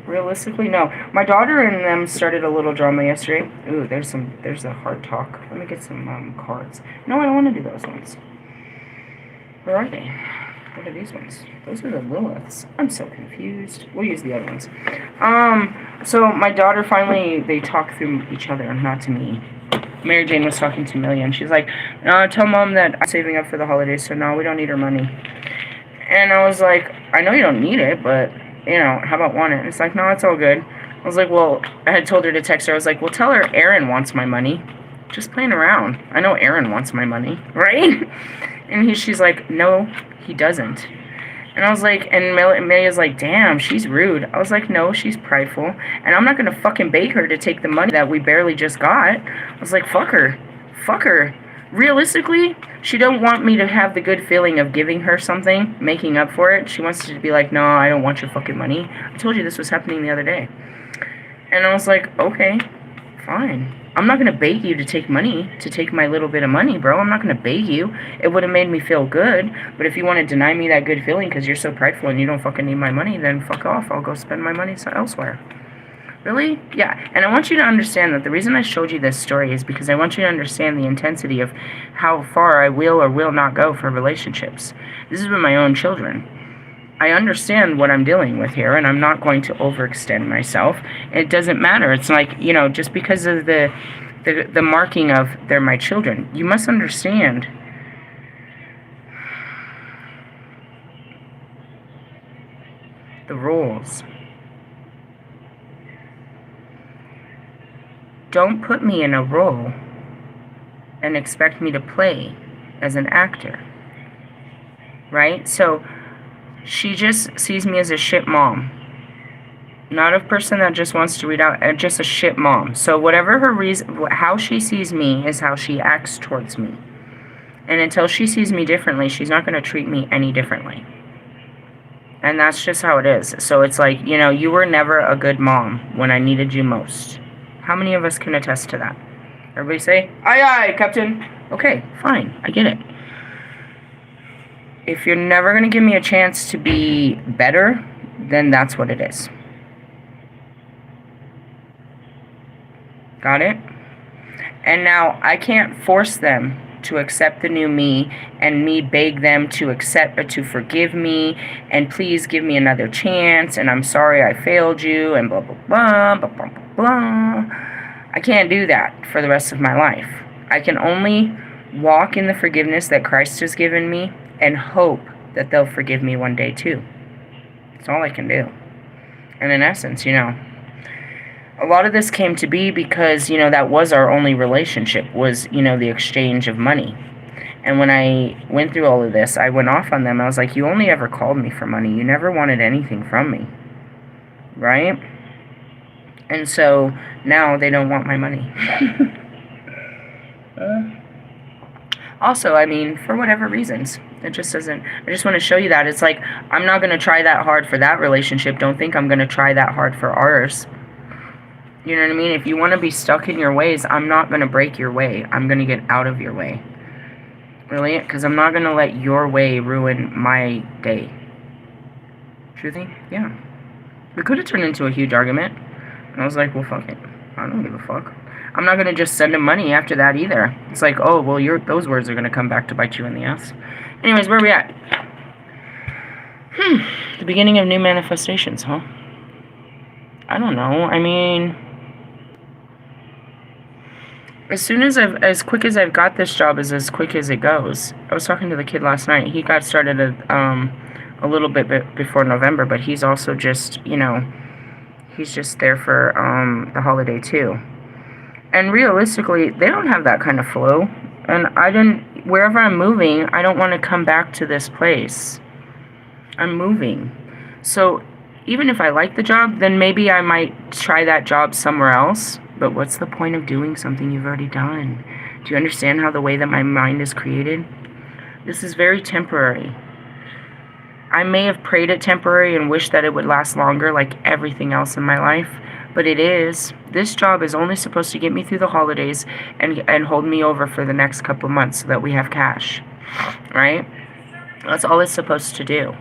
Realistically, no. My daughter and them started a little drama yesterday. Ooh, there's a hard talk. Let me get some cards. No, I don't want to do those ones. Where are they? What are these ones? Those are the Liliths. I'm so confused. We'll use the other ones. So my daughter finally, they talk through each other, not to me. Mary Jane was talking to Millie, and she's like, no, tell Mom that I'm saving up for the holidays, so no, we don't need her money. And I was like, I know you don't need it, but, you know, how about want it? And it's like, no, it's all good. I was like, well, I had told her to text her. I was like, well, tell her Aaron wants my money. Just playing around. I know Aaron wants my money, right? And she's like, no, he doesn't. And I was like, and Millia's like, damn, she's rude. I was like, no, she's prideful. And I'm not going to fucking beg her to take the money that we barely just got. I was like, fuck her. Fuck her. Realistically, she don't want me to have the good feeling of giving her something, making up for it. She wants to be like, no, I don't want your fucking money. I told you this was happening the other day. And I was like, okay, fine. I'm not going to beg you to take money, to take my little bit of money, bro. I'm not going to beg you. It would have made me feel good. But if you want to deny me that good feeling because you're so prideful and you don't fucking need my money, then fuck off. I'll go spend my money elsewhere. Really? Yeah. And I want you to understand that the reason I showed you this story is because I want you to understand the intensity of how far I will or will not go for relationships. This is with my own children. I understand what I'm dealing with here, and I'm not going to overextend myself. It doesn't matter. It's like, you know, just because of the marking of they're my children, you must understand the rules. Don't put me in a role and expect me to play as an actor. right? So she just sees me as a shit mom. Not a person that just wants to read out, just a shit mom. So whatever her reason, how she sees me is how she acts towards me. And until she sees me differently, she's not going to treat me any differently. And that's just how it is. So it's like, you know, you were never a good mom when I needed you most. How many of us can attest to that? Everybody say, aye, aye, Captain. Okay, fine. I get it. If you're never going to give me a chance to be better, then that's what it is. Got it? And now I can't force them to accept the new me, and me beg them to accept or to forgive me, and please give me another chance, and I'm sorry I failed you, and blah blah blah blah blah blah blah. I can't do that for the rest of my life. I can only walk in the forgiveness that Christ has given me and hope that they'll forgive me one day too. That's all I can do. And in essence, you know, a lot of this came to be because, you know, that was our only relationship, was, you know, the exchange of money. And when I went through all of this, I went off on them. I was like, you only ever called me for money. You never wanted anything from me. Right? And so now they don't want my money. Also, I mean, for whatever reasons. It just doesn't, I just want to show you that. It's like, I'm not going to try that hard for that relationship. Don't think I'm going to try that hard for ours. You know what I mean? If you want to be stuck in your ways, I'm not going to break your way. I'm going to get out of your way. Really? Because I'm not going to let your way ruin my day. Truthy? Yeah. We could have turned into a huge argument. And I was like, well, fuck it. I don't give a fuck. I'm not going to just send him money after that either. It's like, oh, well, those words are going to come back to bite you in the ass. Anyways, where are we at? The beginning of new manifestations, huh? I don't know. I mean, as quick as I've got this job is as quick as it goes. I was talking to the kid last night. He got started a little bit before November, but he's also just, you know, he's just there for the holiday too. And realistically, they don't have that kind of flow. And wherever I'm moving, I don't want to come back to this place. I'm moving. So even if I like the job, then maybe I might try that job somewhere else. But what's the point of doing something you've already done? Do you understand how the way that my mind is created? This is very temporary. I may have prayed it temporary and wished that it would last longer, like everything else in my life. But it is. This job is only supposed to get me through the holidays and hold me over for the next couple months so that we have cash. Right? That's all it's supposed to do.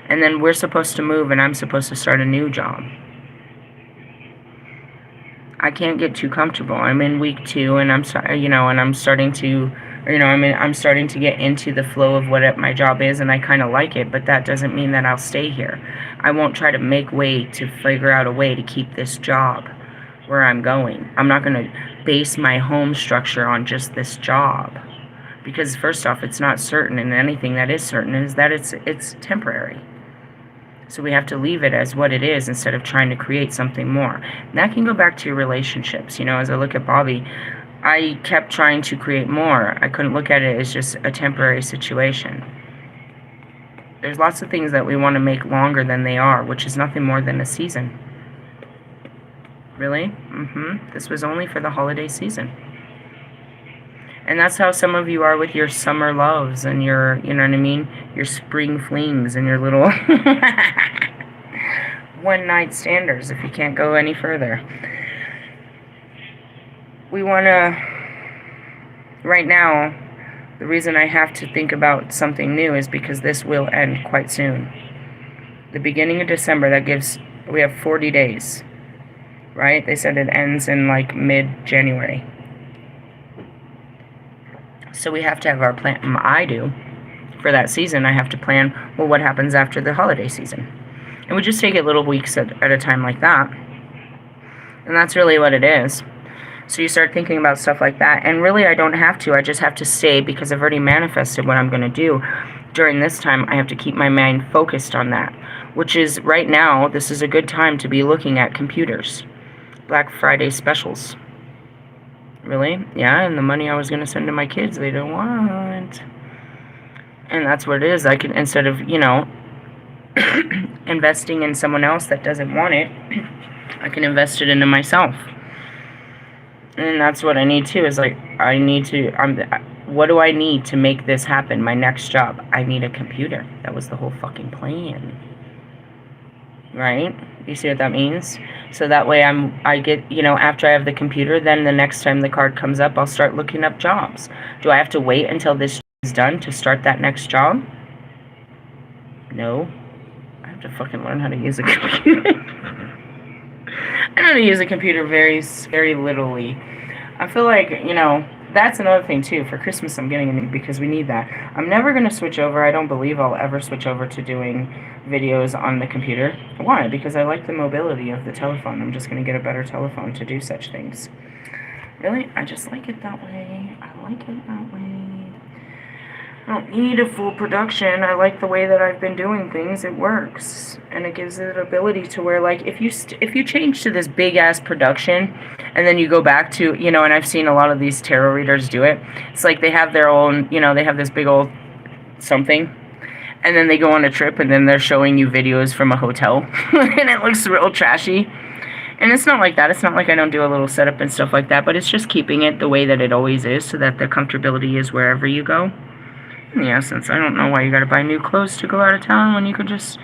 And then we're supposed to move, and I'm supposed to start a new job. I can't get too comfortable. I'm in week 2, and I'm starting to get into the flow of what my job is, and I kind of like it, but that doesn't mean that I'll stay here. I won't try to make way to figure out a way to keep this job where I'm going. I'm not going to base my home structure on just this job, because first off, it's not certain, and anything that is certain is that it's temporary. So we have to leave it as what it is instead of trying to create something more. And that can go back to your relationships. You know, as I look at Bobby, I kept trying to create more. I couldn't look at it as just a temporary situation. There's lots of things that we want to make longer than they are, which is nothing more than a season. Really? This was only for the holiday season. And that's how some of you are with your summer loves and your, you know what I mean, your spring flings and your little one-night standers if you can't go any further. We want to, right now, the reason I have to think about something new is because this will end quite soon. The beginning of December, we have 40 days, right? They said it ends in like mid-January. So we have to have our plan. I do. For that season, I have to plan, well, what happens after the holiday season? And we just take it little weeks at a time like that. And that's really what it is. So you start thinking about stuff like that. And really, I don't have to. I just have to stay because I've already manifested what I'm going to do. During this time, I have to keep my mind focused on that. Which is, right now, this is a good time to be looking at computers. Black Friday specials. Really? Yeah, and the money I was going to send to my kids, they don't want. And that's what it is. I can, instead of, you know, investing in someone else that doesn't want it, I can invest it into myself. And that's what I need too, is like, I need to, what do I need to make this happen? My next job, I need a computer. That was the whole fucking plan. Right? You see what that means? So that way I get, you know, after I have the computer, then the next time the card comes up, I'll start looking up jobs. Do I have to wait until this is done to start that next job? No. I have to fucking learn how to use a computer. I know how to use a computer very, very littly. I feel like, you know, that's another thing too. For Christmas, I'm getting it because we need that. I'm never going to switch over. I don't believe I'll ever switch over to doing videos on the computer. Why? Because I like the mobility of the telephone. I'm just going to get a better telephone to do such things. Really? I just like it that way. I like it that way. I don't need a full production. I like the way that I've been doing things. It works. And it gives it ability to where, like, if you change to this big-ass production, and then you go back to, you know, and I've seen a lot of these tarot readers do it. It's like they have their own, you know, they have this big old something, and then they go on a trip, and then they're showing you videos from a hotel, and it looks real trashy. And it's not like that. It's not like I don't do a little setup and stuff like that, but it's just keeping it the way that it always is, so that the comfortability is wherever you go. In the essence, I don't know why you gotta buy new clothes to go out of town when you could just,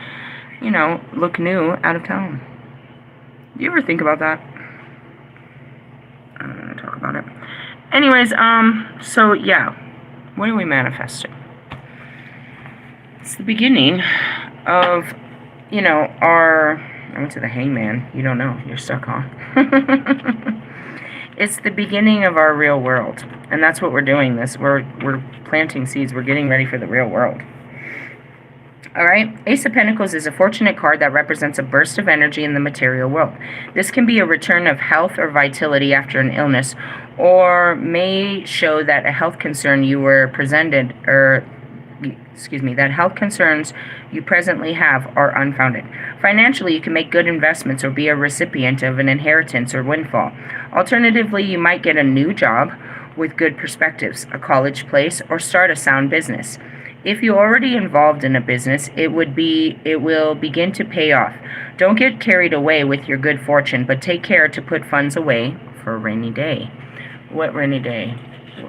you know, look new out of town. Do you ever think about that? I don't want to talk about it. Anyways, so yeah, what are we manifesting? It's the beginning of, you know, I went to the hangman. You don't know. You're stuck, huh? It's the beginning of our real world. And that's what we're doing this. We're planting seeds. We're getting ready for the real world. Alright, Ace of Pentacles is a fortunate card that represents a burst of energy in the material world. This can be a return of health or vitality after an illness, or may show that a health concern you were presented, that health concerns you presently have are unfounded. Financially, you can make good investments or be a recipient of an inheritance or windfall. Alternatively, you might get a new job with good perspectives, a college place, or start a sound business. If you're already involved in a business, it will begin to pay off. Don't get carried away with your good fortune, but take care to put funds away for a rainy day. What rainy day?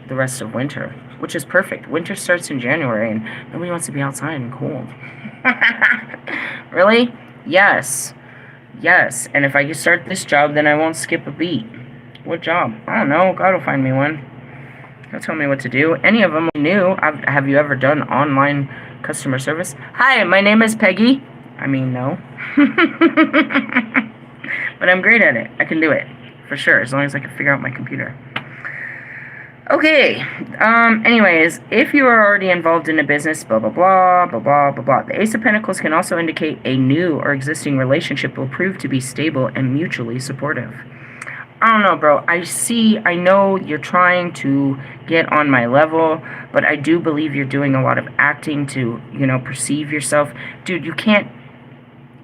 The rest of winter, which is perfect. Winter starts in January, and nobody wants to be outside and cold. Really? Yes. Yes. And if I can start this job, then I won't skip a beat. What job? I don't know. God will find me one. He'll tell me what to do. Any of them new. Have you ever done online customer service? Hi, my name is Peggy. I mean, no. But I'm great at it. I can do it. For sure. As long as I can figure out my computer. Okay. Anyways, if you are already involved in a business, blah, blah, blah, blah, blah, blah, blah. The Ace of Pentacles can also indicate a new or existing relationship will prove to be stable and mutually supportive. I don't know, bro. I know you're trying to get on my level, but I do believe you're doing a lot of acting to, you know, perceive yourself. Dude, you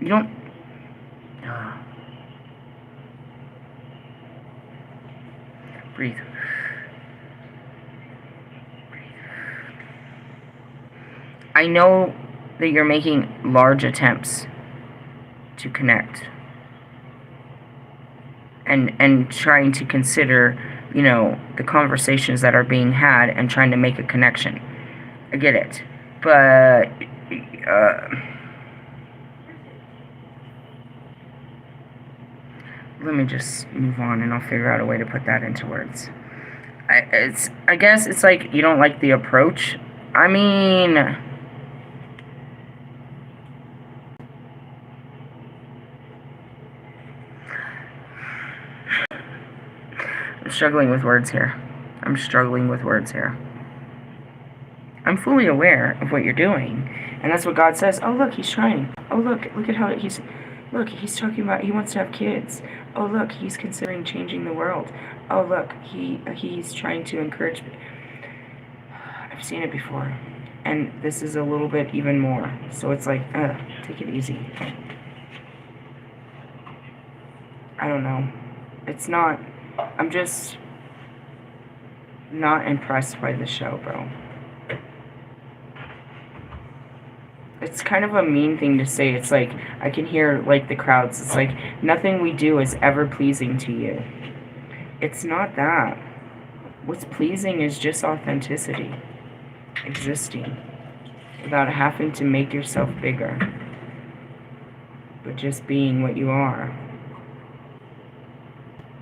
don't... Breathe. I know that you're making large attempts to connect. And trying to consider, you know, the conversations that are being had and trying to make a connection. I get it. But, let me just move on and I'll figure out a way to put that into words. I guess it's like you don't like the approach. I mean... I'm struggling with words here. I'm fully aware of what you're doing. And that's what God says. Oh, look, he's trying. Oh, look at how he's... Look, he's talking about he wants to have kids. Oh, look, he's considering changing the world. Oh, look, he's trying to encourage... I've seen it before. And this is a little bit even more. So it's like, take it easy. I don't know. It's not... I'm just not impressed by the show, bro. it's kind of a mean thing to say. It's like, I can hear, like, the crowds. It's like, nothing we do is ever pleasing to you. It's not that. What's pleasing is just authenticity. Existing. Without having to make yourself bigger. But just being what you are.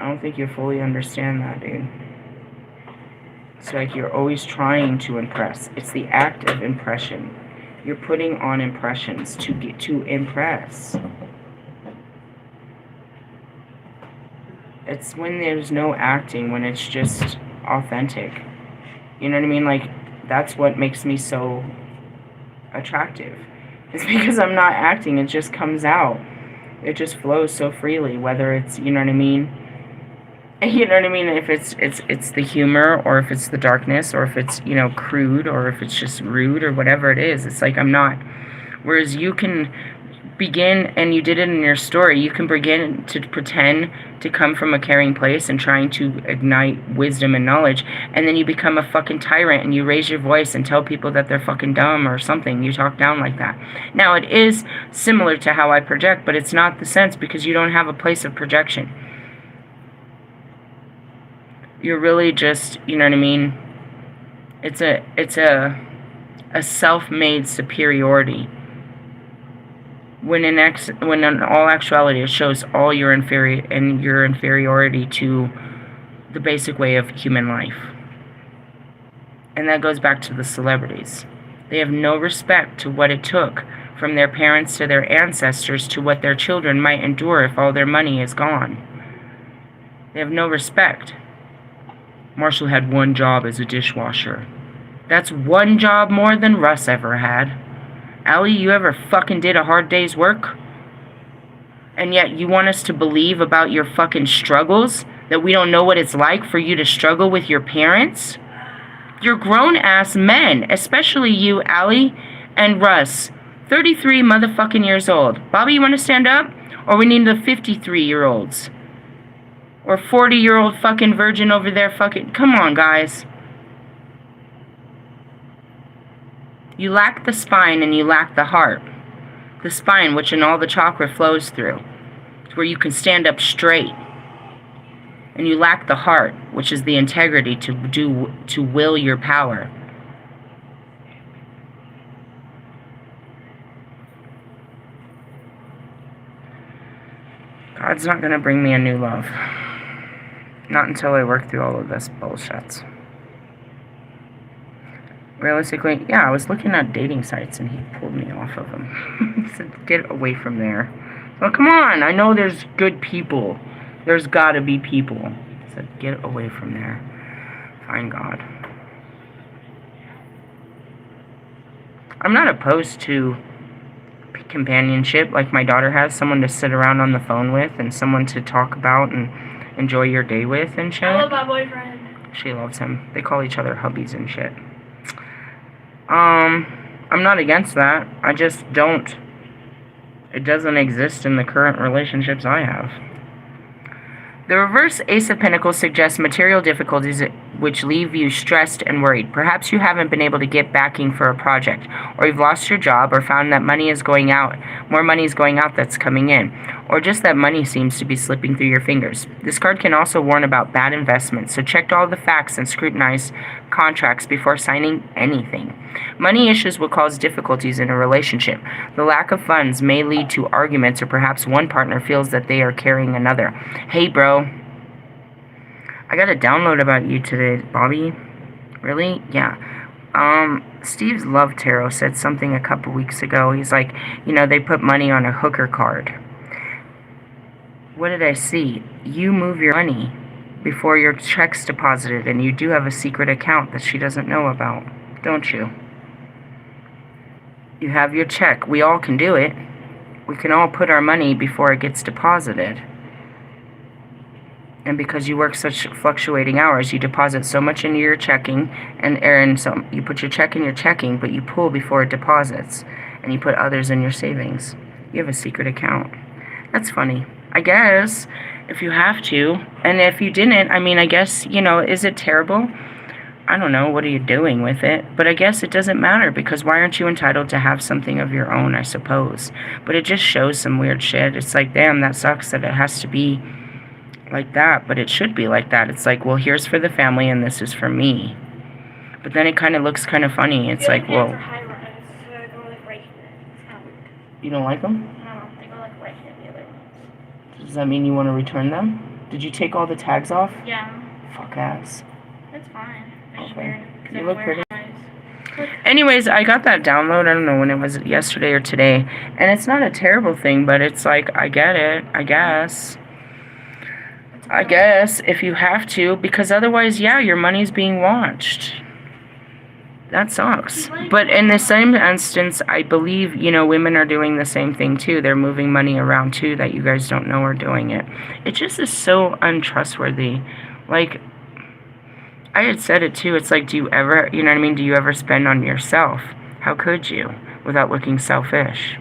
I don't think you fully understand that, dude. It's like you're always trying to impress. It's the act of impression. You're putting on impressions to get to impress. It's when there's no acting, when it's just authentic. You know what I mean? Like, that's what makes me so attractive. It's because I'm not acting, it just comes out. It just flows so freely, whether it's, you know what I mean? You know what I mean? If it's the humor, or if it's the darkness, or if it's, you know, crude, or if it's just rude, or whatever it is. It's like I'm not. Whereas you can begin, and you did it in your story, you can begin to pretend to come from a caring place and trying to ignite wisdom and knowledge, and then you become a fucking tyrant and you raise your voice and tell people that they're fucking dumb or something. You talk down like that. Now, it is similar to how I project, but it's not the sense, because you don't have a place of projection. You're really just, you know what I mean? It's a self-made superiority. When in all actuality, it shows all your inferiority to the basic way of human life. And that goes back to the celebrities. They have no respect to what it took from their parents to their ancestors to what their children might endure if all their money is gone. They have no respect. Marshall had one job as a dishwasher. That's one job more than Russ ever had. Allie, you ever fucking did a hard day's work? And yet you want us to believe about your fucking struggles? That we don't know what it's like for you to struggle with your parents? You're grown-ass men, especially you, Allie and Russ. 33 motherfucking years old. Bobby, you want to stand up? Or we need the 53-year-olds? Or 40-year-old fucking virgin over there fucking... Come on, guys. You lack the spine and you lack the heart. The spine, which in all the chakra flows through. It's where you can stand up straight. And you lack the heart, which is the integrity to will your power. God's not going to bring me a new love. Not until I work through all of this bullshit. Realistically, yeah, I was looking at dating sites and he pulled me off of them. He said, get away from there. Well, come on, I know there's good people. There's gotta be people. He said, get away from there. Find God. I'm not opposed to companionship like my daughter has. Someone to sit around on the phone with and someone to talk about and enjoy your day with and shit. I love my boyfriend. She loves him. They call each other hubbies and shit. I'm not against that. I just don't. It doesn't exist in the current relationships I have. The reverse Ace of Pentacles suggests material difficulties which leave you stressed and worried. Perhaps you haven't been able to get backing for a project, or you've lost your job, or found that money is going out, more money is going out that's coming in, or just that money seems to be slipping through your fingers. This card can also warn about bad investments, so check all the facts and scrutinize contracts before signing anything. Money issues will cause difficulties in a relationship. The lack of funds may lead to arguments, or perhaps one partner feels that they are carrying another. Hey, bro. I got a download about you today, Bobby. Really? Yeah. Steve's Love Tarot said something a couple weeks ago. He's like, you know, they put money on a hooker card. What did I see? You move your money before your check's deposited, and you do have a secret account that she doesn't know about, don't you? You have your check. We all can do it. We can all put our money before it gets deposited. And because you work such fluctuating hours, you deposit so much into your checking, and so you put your check in your checking, but you pull before it deposits, and you put others in your savings. You have a secret account. That's funny. I guess, if you have to. And if you didn't, I mean, I guess, you know, is it terrible? I don't know, what are you doing with it? But I guess it doesn't matter, because why aren't you entitled to have something of your own, I suppose? But it just shows some weird shit. It's like, damn, that sucks that it has to be like that, but it should be like that. It's like, well, here's for the family and this is for me. But then it kind of looks kind of funny. It's like, well, you don't like them? No, they go like right here, the other ones. Does that mean you want to return them? Did you take all the tags off? Yeah. Fuck ass. It's fine. Okay. You look pretty. Anyways, I got that download, I don't know when it was, yesterday or today, and it's not a terrible thing, but it's like, I get it, I guess, if you have to, because otherwise, yeah, your money's being watched. That sucks. But in the same instance, I believe, you know, women are doing the same thing too. They're moving money around too that you guys don't know are doing it. It just is so untrustworthy. Like, I had said it too. It's like, do you ever, you know what I mean? Do you ever spend on yourself? How could you without looking selfish?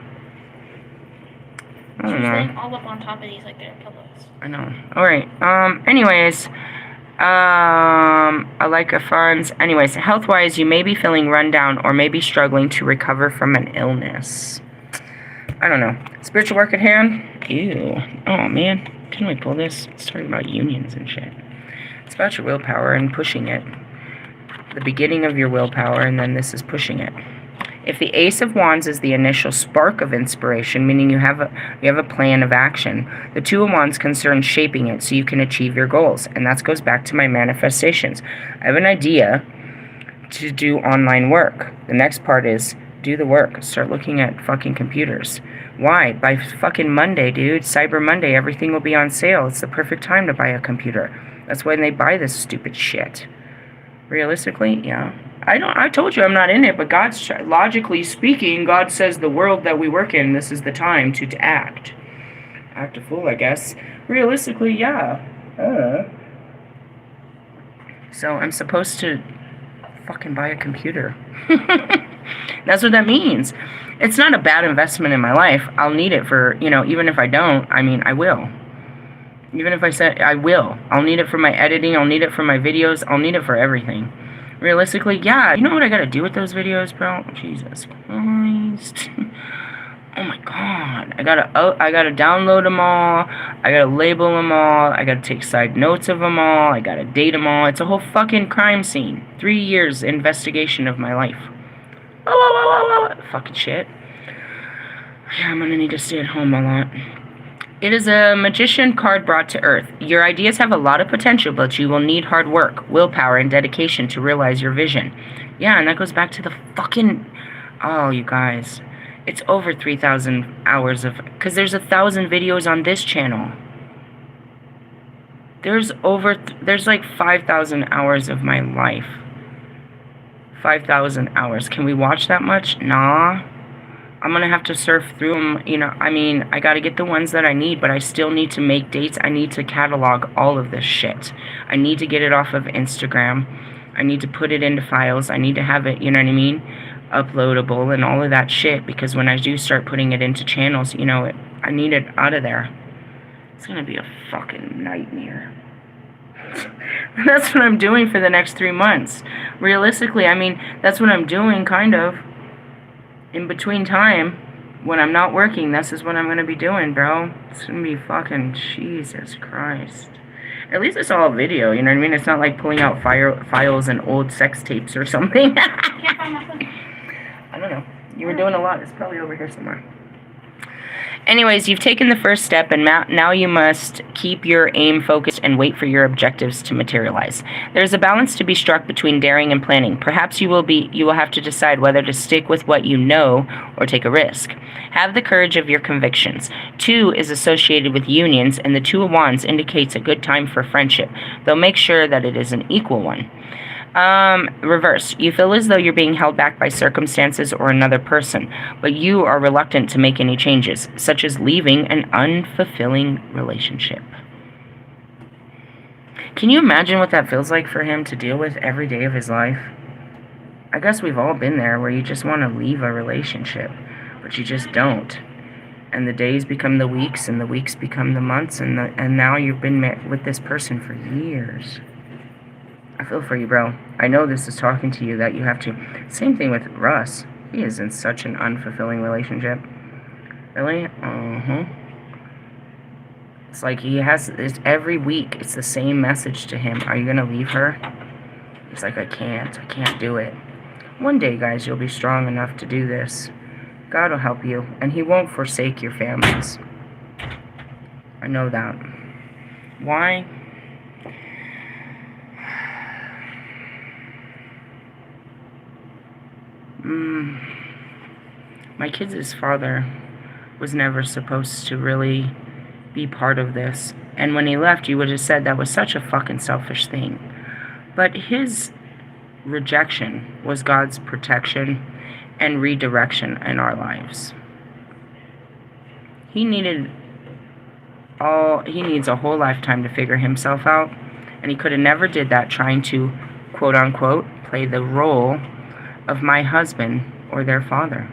I don't know. All up on top of these like they're pillows. I know. All right. Anyways, I like a funds. Anyways, health-wise, you may be feeling run down or may be struggling to recover from an illness. I don't know. Spiritual work at hand. Ew. Oh man. Can we pull this? It's talking about unions and shit. It's about your willpower and pushing it. The beginning of your willpower, and then this is pushing it. If the Ace of Wands is the initial spark of inspiration, meaning you have a plan of action, the Two of Wands concerns shaping it so you can achieve your goals. And that goes back to my manifestations. I have an idea to do online work. The next part is do the work. Start looking at fucking computers. Why? By fucking Monday, dude. Cyber Monday, everything will be on sale. It's the perfect time to buy a computer. That's when they buy this stupid shit. Realistically, yeah. I told you I'm not in it, but God's, logically speaking, God says the world that we work in, this is the time to act. Act a fool, I guess. Realistically, yeah. So I'm supposed to fucking buy a computer. That's what that means. It's not a bad investment in my life. I'll need it for, you know, even if I don't, I mean, I will. Even if I said I will. I'll need it for my editing. I'll need it for my videos. I'll need it for everything. Realistically, yeah. You know what I gotta do with those videos, bro? Jesus Christ. Oh my God. I gotta download them all. I gotta label them all. I gotta take side notes of them all. I gotta date them all. It's a whole fucking crime scene. 3 years investigation of my life. Fucking shit. Yeah, I'm gonna need to stay at home a lot. It is a Magician card brought to earth. Your ideas have a lot of potential, but you will need hard work, willpower, and dedication to realize your vision. Yeah, and that goes back to the fucking... Oh, you guys. It's over 3,000 hours of... Because there's 1,000 videos on this channel. There's like 5,000 hours of my life. 5,000 hours. Can we watch that much? Nah. I'm going to have to surf through them, you know, I mean, I got to get the ones that I need, but I still need to make dates. I need to catalog all of this shit. I need to get it off of Instagram. I need to put it into files. I need to have it, you know what I mean, uploadable and all of that shit, because when I do start putting it into channels, you know, I need it out of there. It's going to be a fucking nightmare. That's what I'm doing for the next 3 months. Realistically, I mean, that's what I'm doing, kind of. In between time, when I'm not working, this is what I'm going to be doing, bro. It's going to be fucking Jesus Christ. At least it's all video, you know what I mean? It's not like pulling out files and old sex tapes or something. I don't know. You were doing a lot. It's probably over here somewhere. Anyways, you've taken the first step, and now you must keep your aim focused and wait for your objectives to materialize. There's a balance to be struck between daring and planning. Perhaps you will have to decide whether to stick with what you know or take a risk. Have the courage of your convictions. 2 is associated with unions, and the Two of Wands indicates a good time for friendship, though make sure that it is an equal one. Reverse. You feel as though you're being held back by circumstances or another person, but you are reluctant to make any changes, such as leaving an unfulfilling relationship. Can you imagine what that feels like for him to deal with every day of his life? I guess we've all been there, where you just want to leave a relationship, but you just don't. And the days become the weeks, and the weeks become the months, and now you've been with this person for years. I feel for you, bro. I know this is talking to you that you have to. Same thing with Russ. He is in such an unfulfilling relationship. Really? It's like it's every week, it's the same message to him. Are you going to leave her? He's like, I can't do it. One day, guys, you'll be strong enough to do this. God will help you, and he won't forsake your families. I know that. Why? My kids' father was never supposed to really be part of this. And when he left, you would have said that was such a fucking selfish thing. But his rejection was God's protection and redirection in our lives. He needs a whole lifetime to figure himself out, and he could have never did that trying to, quote unquote, play the role of my husband or their father.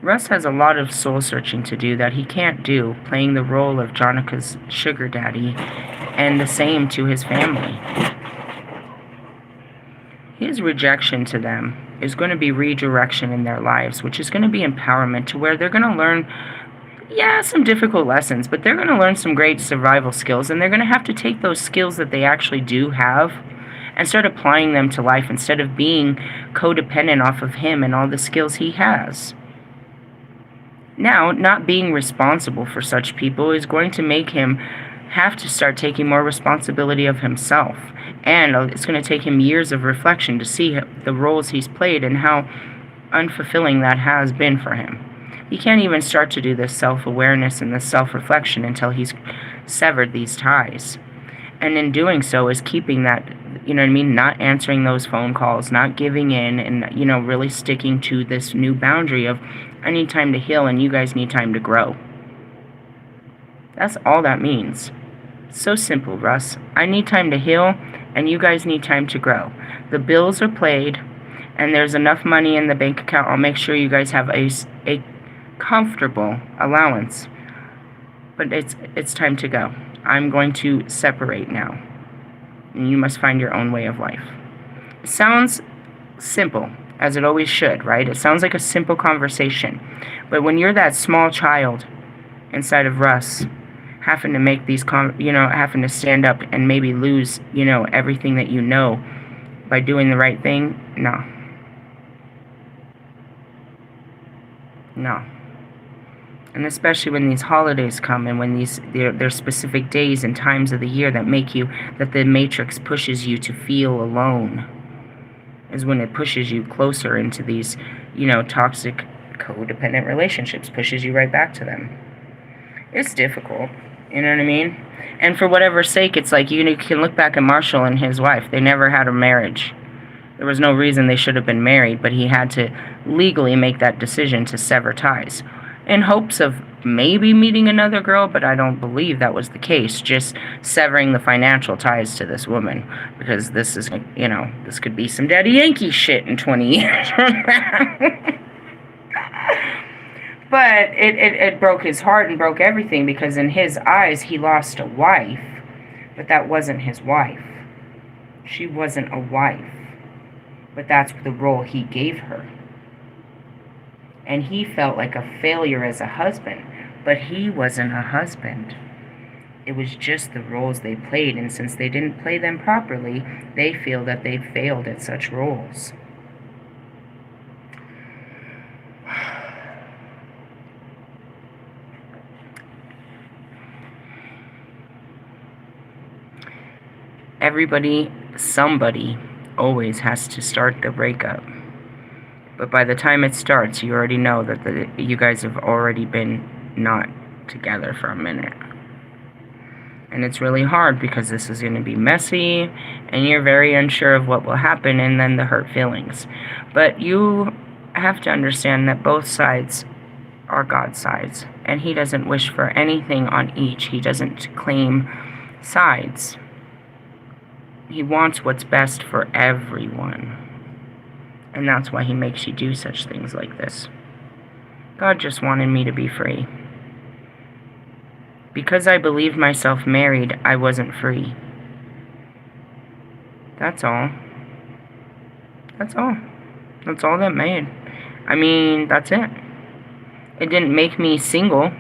Russ has a lot of soul searching to do that he can't do, playing the role of Jonica's sugar daddy, and the same to his family. His rejection to them is going to be redirection in their lives, which is going to be empowerment to where they're going to learn, some difficult lessons, but they're going to learn some great survival skills, and they're going to have to take those skills that they actually do have and start applying them to life instead of being codependent off of him and all the skills he has. Now, not being responsible for such people is going to make him have to start taking more responsibility of himself. And it's going to take him years of reflection to see the roles he's played and how unfulfilling that has been for him. He can't even start to do this self-awareness and this self-reflection until he's severed these ties. And in doing so is keeping that, not answering those phone calls, not giving in, and, really sticking to this new boundary of, I need time to heal and you guys need time to grow. That's all that means. So simple, Russ. I need time to heal and you guys need time to grow. The bills are paid and there's enough money in the bank account. I'll make sure you guys have a comfortable allowance. But it's time to go. I'm going to separate now. And you must find your own way of life. It sounds simple, as it always should, right? It sounds like a simple conversation. But when you're that small child inside of Russ, having to make these, having to stand up and maybe lose, everything that you know by doing the right thing, no. And especially when these holidays come and when there's specific days and times of the year that that the Matrix pushes you to feel alone, is when it pushes you closer into these, toxic, codependent relationships, pushes you right back to them. It's difficult, you know what I mean? And for whatever sake, it's like you can look back at Marshall and his wife. They never had a marriage. There was no reason they should have been married, but he had to legally make that decision to sever ties, in hopes of maybe meeting another girl, but I don't believe that was the case, just severing the financial ties to this woman, because this is, this could be some Daddy Yankee shit in 20 years from now. But it broke his heart and broke everything, because in his eyes, he lost a wife, but that wasn't his wife. She wasn't a wife, but that's the role he gave her. And he felt like a failure as a husband, but he wasn't a husband. It was just the roles they played, and since they didn't play them properly, they feel that they failed at such roles. Somebody always has to start the breakup. But by the time it starts, you already know that you guys have already been not together for a minute. And it's really hard because this is going to be messy, and you're very unsure of what will happen, and then the hurt feelings. But you have to understand that both sides are God's sides, and He doesn't wish for anything on each. He doesn't claim sides. He wants what's best for everyone. And that's why He makes you do such things like this. God just wanted me to be free. Because I believed myself married, I wasn't free. That's all. That's all. That's all that made. I mean, that's it. It didn't make me single.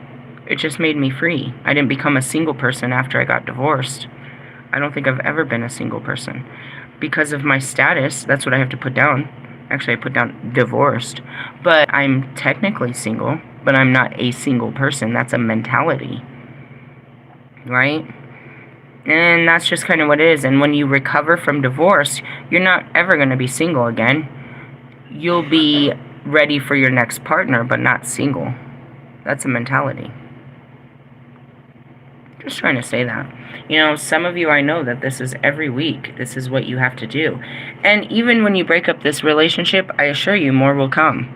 It just made me free. I didn't become a single person after I got divorced. I don't think I've ever been a single person. Because of my status, that's what I have to put down. Actually, I put down divorced. But I'm technically single, but I'm not a single person. That's a mentality. Right? And that's just kind of what it is. And when you recover from divorce, you're not ever going to be single again. You'll be ready for your next partner, but not single. That's a mentality. Just trying to say that. You know, some of you, I know that this is every week. This is what you have to do. And even when you break up this relationship, I assure you more will come.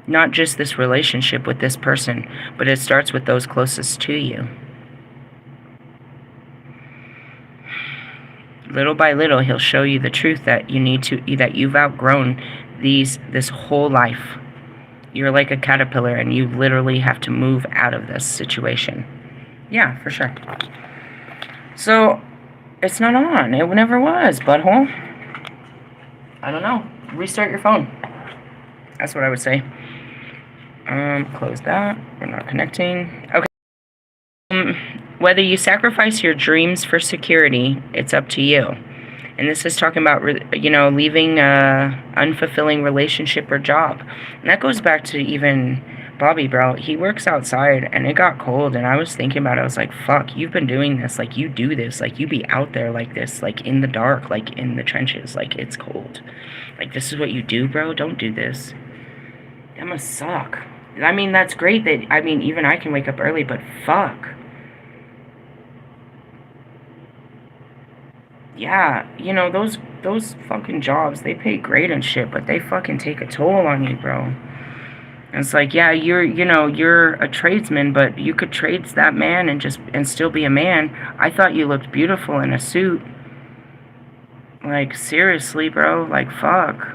Not just this relationship with this person, but it starts with those closest to you. Little by little, he'll show you the truth that that you've outgrown this whole life. You're like a caterpillar and you literally have to move out of this situation. Yeah, for sure. So, it's not on. It never was, butthole. I don't know. Restart your phone. That's what I would say. Close that. We're not connecting. Okay. Whether you sacrifice your dreams for security, it's up to you. And this is talking about, you know, leaving a unfulfilling relationship or job. And that goes back to even Bobby, bro. He works outside, and it got cold, and I was thinking about it. I was like, fuck, you've been doing this. Like, you do this. Like, you be out there like this, like, in the dark, like, in the trenches. Like, it's cold. Like, this is what you do, bro? Don't do this. That must suck. I mean, that's great that, I mean, even I can wake up early, but fuck. Yeah, you know, those fucking jobs, they pay great and shit, but they fucking take a toll on you, bro. And it's like, yeah, you're a tradesman, but you could trade that man and still be a man. I thought you looked beautiful in a suit. Like, seriously, bro, like, fuck.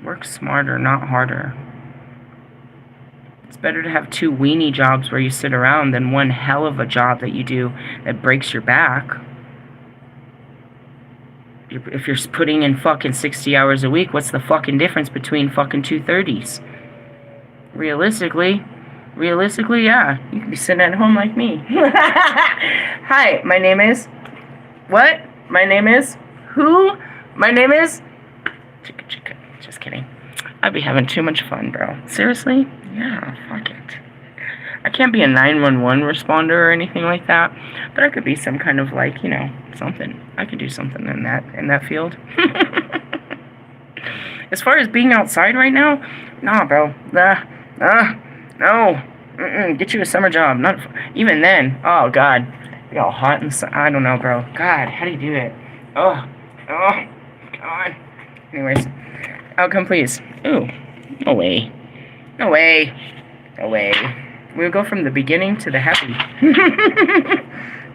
Work smarter, not harder. It's better to have 2 weenie jobs where you sit around than one hell of a job that you do that breaks your back. If you're putting in fucking 60 hours a week, what's the fucking difference between fucking 2 30s? Realistically, yeah. You can be sitting at home like me. Hi, my name is... What? My name is... Who? My name is... Chicka. Just kidding. I'd be having too much fun, bro. Seriously? Yeah, fuck it. I can't be a 911 responder or anything like that, but I could be some kind of, like, you know, something. I could do something in that field. As far as being outside right now, nah, bro. No. Get you a summer job. Not even then. Oh God, you all hot and I don't know, bro. God, how do you do it? Oh, God. Anyways, outcome, please. Ooh, no way. We'll go from the beginning to the happy.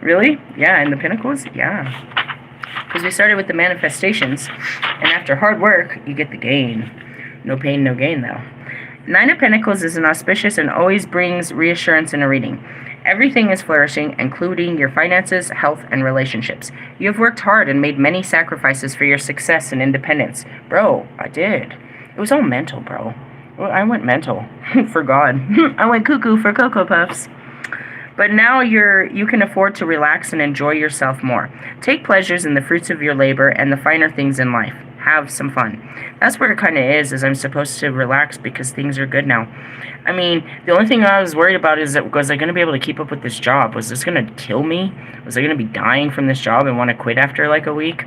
Really? Yeah, and the Pentacles? Yeah. Because we started with the manifestations, and after hard work, you get the gain. No pain, no gain, though. 9 of Pentacles is an auspicious and always brings reassurance in a reading. Everything is flourishing, including your finances, health, and relationships. You have worked hard and made many sacrifices for your success and independence. Bro, I did. It was all mental, bro. I went mental for God. I went cuckoo for Cocoa Puffs. But now you can afford to relax and enjoy yourself more. Take pleasures in the fruits of your labor and the finer things in life. Have some fun. That's where it kind of is I'm supposed to relax because things are good now. I mean, the only thing I was worried about is that was I going to be able to keep up with this job? Was this going to kill me? Was I going to be dying from this job and want to quit after like a week?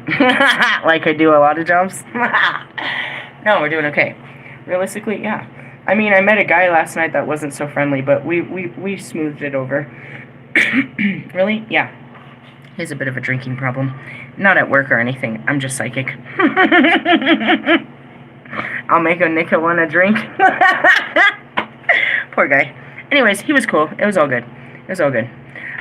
Like I do a lot of jobs? No, we're doing okay. Realistically, yeah. I mean, I met a guy last night that wasn't so friendly, but we smoothed it over. Really? Yeah. He has a bit of a drinking problem. Not at work or anything. I'm just psychic. I'll make a Nika want to drink. Poor guy. Anyways, he was cool. It was all good.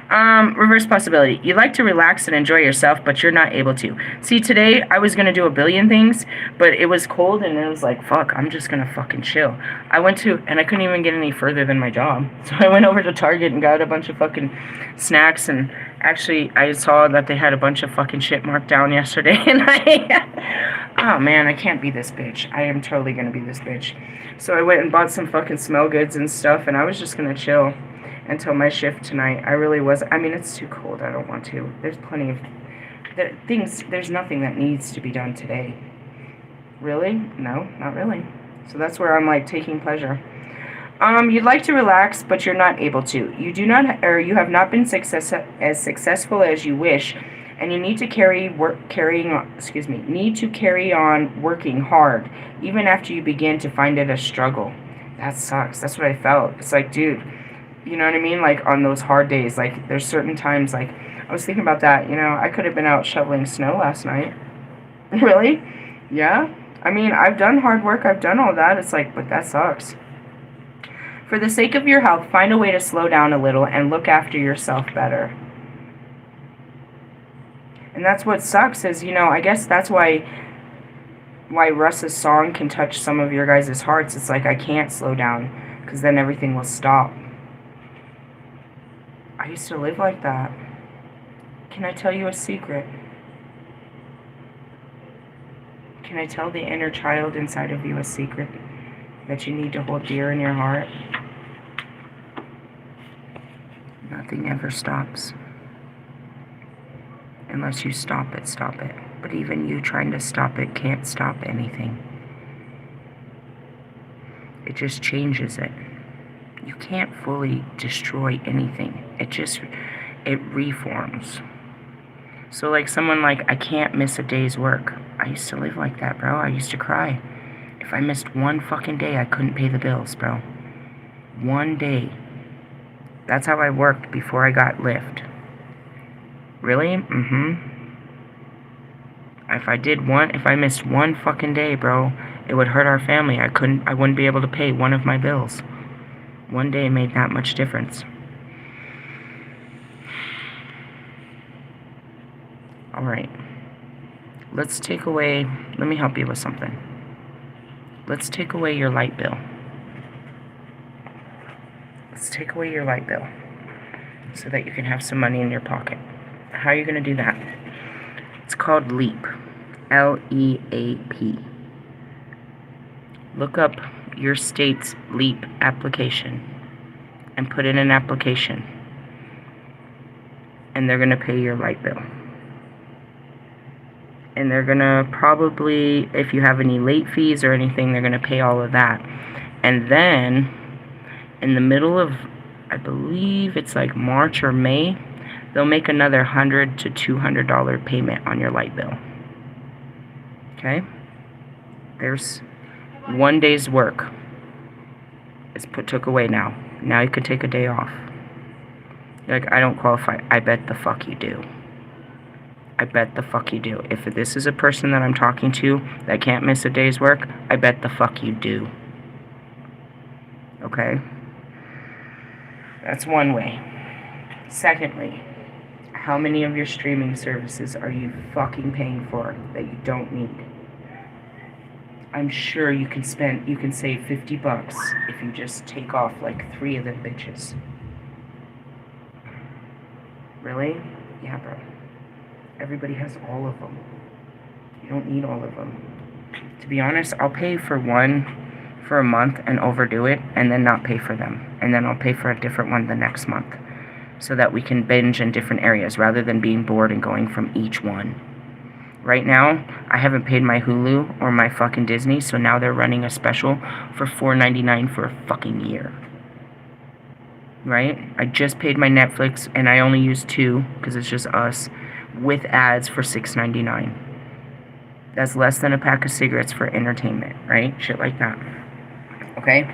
Reverse possibility. You like to relax and enjoy yourself, but you're not able to. See, today I was going to do a billion things, but it was cold and it was like, fuck, I'm just going to fucking chill. And I couldn't even get any further than my job. So I went over to Target and got a bunch of fucking snacks and Actually, I saw that they had a bunch of fucking shit marked down yesterday, and oh man, I can't be this bitch. I am totally gonna be this bitch. So I went and bought some fucking smell goods and stuff, and I was just gonna chill until my shift tonight. I really was. I mean, it's too cold. I don't want to. There's plenty of things. There's nothing that needs to be done today. Really? No, not really. So that's where I'm like taking pleasure. You'd like to relax, but you're not able to. You do not, or you have not been as successful as you wish, and you need to carry on working hard, even after you begin to find it a struggle. That sucks. That's what I felt. It's like, dude, you know what I mean? Like on those hard days, like there's certain times, like I was thinking about that. You know, I could have been out shoveling snow last night. Really? Yeah. I mean, I've done hard work. I've done all that. It's like, but that sucks. For the sake of your health, find a way to slow down a little and look after yourself better. And that's what sucks is, you know, I guess that's why Russ's song can touch some of your guys' hearts. It's like, I can't slow down because then everything will stop. I used to live like that. Can I tell you a secret? Can I tell the inner child inside of you a secret that you need to hold dear in your heart? Nothing ever stops. Unless you stop it, stop it. But even you trying to stop it can't stop anything. It just changes it. You can't fully destroy anything. It reforms. So like someone like, I can't miss a day's work. I used to live like that, bro. I used to cry. If I missed one fucking day, I couldn't pay the bills, bro. One day. That's how I worked before I got Lyft. Really? If I missed one fucking day, bro, it would hurt our family. I wouldn't be able to pay one of my bills. One day made that much difference. Alright. Let me help you with something. Let's take away your light bill. Let's take away your light bill so that you can have some money in your pocket. How are you going to do that? It's called LEAP. LEAP. Look up your state's LEAP application and put in an application. And they're going to pay your light bill. And they're going to probably, if you have any late fees or anything, they're going to pay all of that. And then, in the middle of, I believe it's like March or May, they'll make another $100 to $200 payment on your light bill. Okay? There's one day's work. It's took away now. Now you could take a day off. You're like, I don't qualify. I bet the fuck you do. I bet the fuck you do. If this is a person that I'm talking to that can't miss a day's work, I bet the fuck you do. Okay? That's one way. Secondly, how many of your streaming services are you fucking paying for that you don't need? I'm sure you can save $50 if you just take off like 3 of them bitches. Really? Yeah, bro. Everybody has all of them. You don't need all of them. To be honest, I'll pay for one for a month and overdo it and then not pay for them. And then I'll pay for a different one the next month so that we can binge in different areas rather than being bored and going from each one. Right now, I haven't paid my Hulu or my fucking Disney, so now they're running a special for $4.99 for a fucking year. Right? I just paid my Netflix and I only use 2 because it's just us, with ads for $6.99. That's less than a pack of cigarettes for entertainment, right? Shit like that. Okay?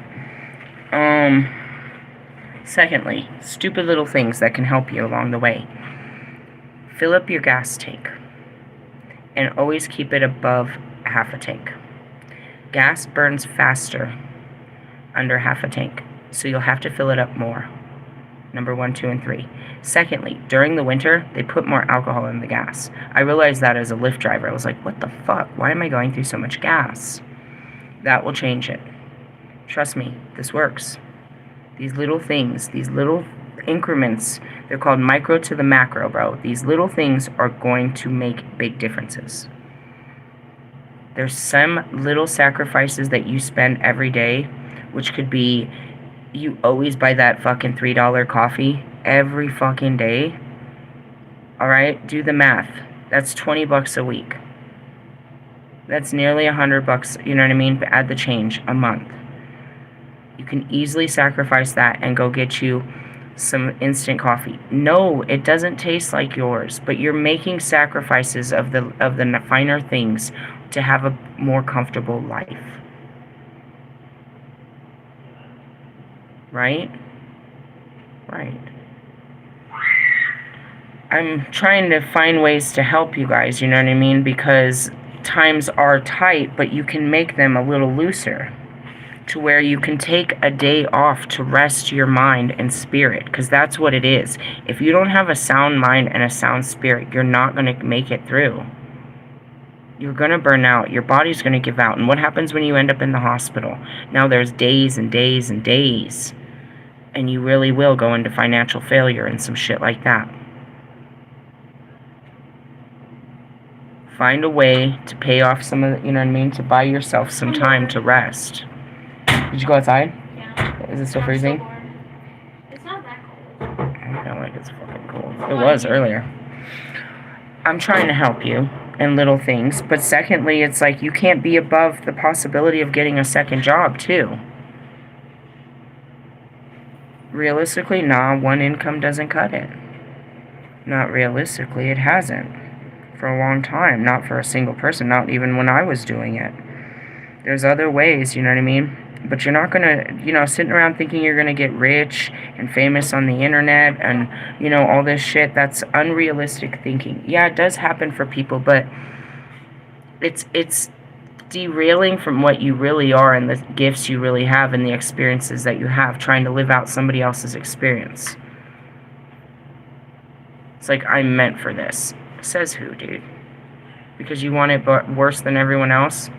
Secondly, stupid little things that can help you along the way. Fill up your gas tank. And always keep it above half a tank. Gas burns faster under half a tank, so you'll have to fill it up more. Number 1, 2, and 3. Secondly, during the winter, they put more alcohol in the gas. I realized that as a Lyft driver. I was like, what the fuck? Why am I going through so much gas? That will change it. Trust me, this works. These little things, these little increments. They're called micro to the macro, bro. These little things are going to make big differences. There's some little sacrifices that you spend every day, which could be you always buy that fucking $3 coffee every fucking day. Alright? Do the math. That's $20 a week. That's nearly $100, you know what I mean? Add the change a month. You can easily sacrifice that and go get you some instant coffee. No, it doesn't taste like yours, but you're making sacrifices of the finer things to have a more comfortable life. Right? Right. I'm trying to find ways to help you guys, you know what I mean? Because times are tight, but you can make them a little looser to where you can take a day off to rest your mind and spirit, because that's what it is. If you don't have a sound mind and a sound spirit, you're not going to make it through. You're going to burn out. Your body's going to give out. And what happens when you end up in the hospital? Now there's days and days and days, and you really will go into financial failure and some shit like that. Find a way to pay off some of the, you know what I mean, to buy yourself some time to rest. Did you go outside? Yeah. Is it still freezing? It's not that cold. I feel like it's fucking cold. It was earlier. I'm trying to help you in little things, but secondly, it's like you can't be above the possibility of getting a second job too. Realistically, nah, one income doesn't cut it. Not realistically, it hasn't. For a long time, not for a single person, not even when I was doing it. There's other ways, you know what I mean? But you're not gonna, you know, sitting around thinking you're gonna get rich and famous on the internet and, you know, all this shit. That's unrealistic thinking. Yeah, it does happen for people, but it's derailing from what you really are and the gifts you really have and the experiences that you have, trying to live out somebody else's experience. It's like, I'm meant for this. Says who, dude? Because you want it worse than everyone else?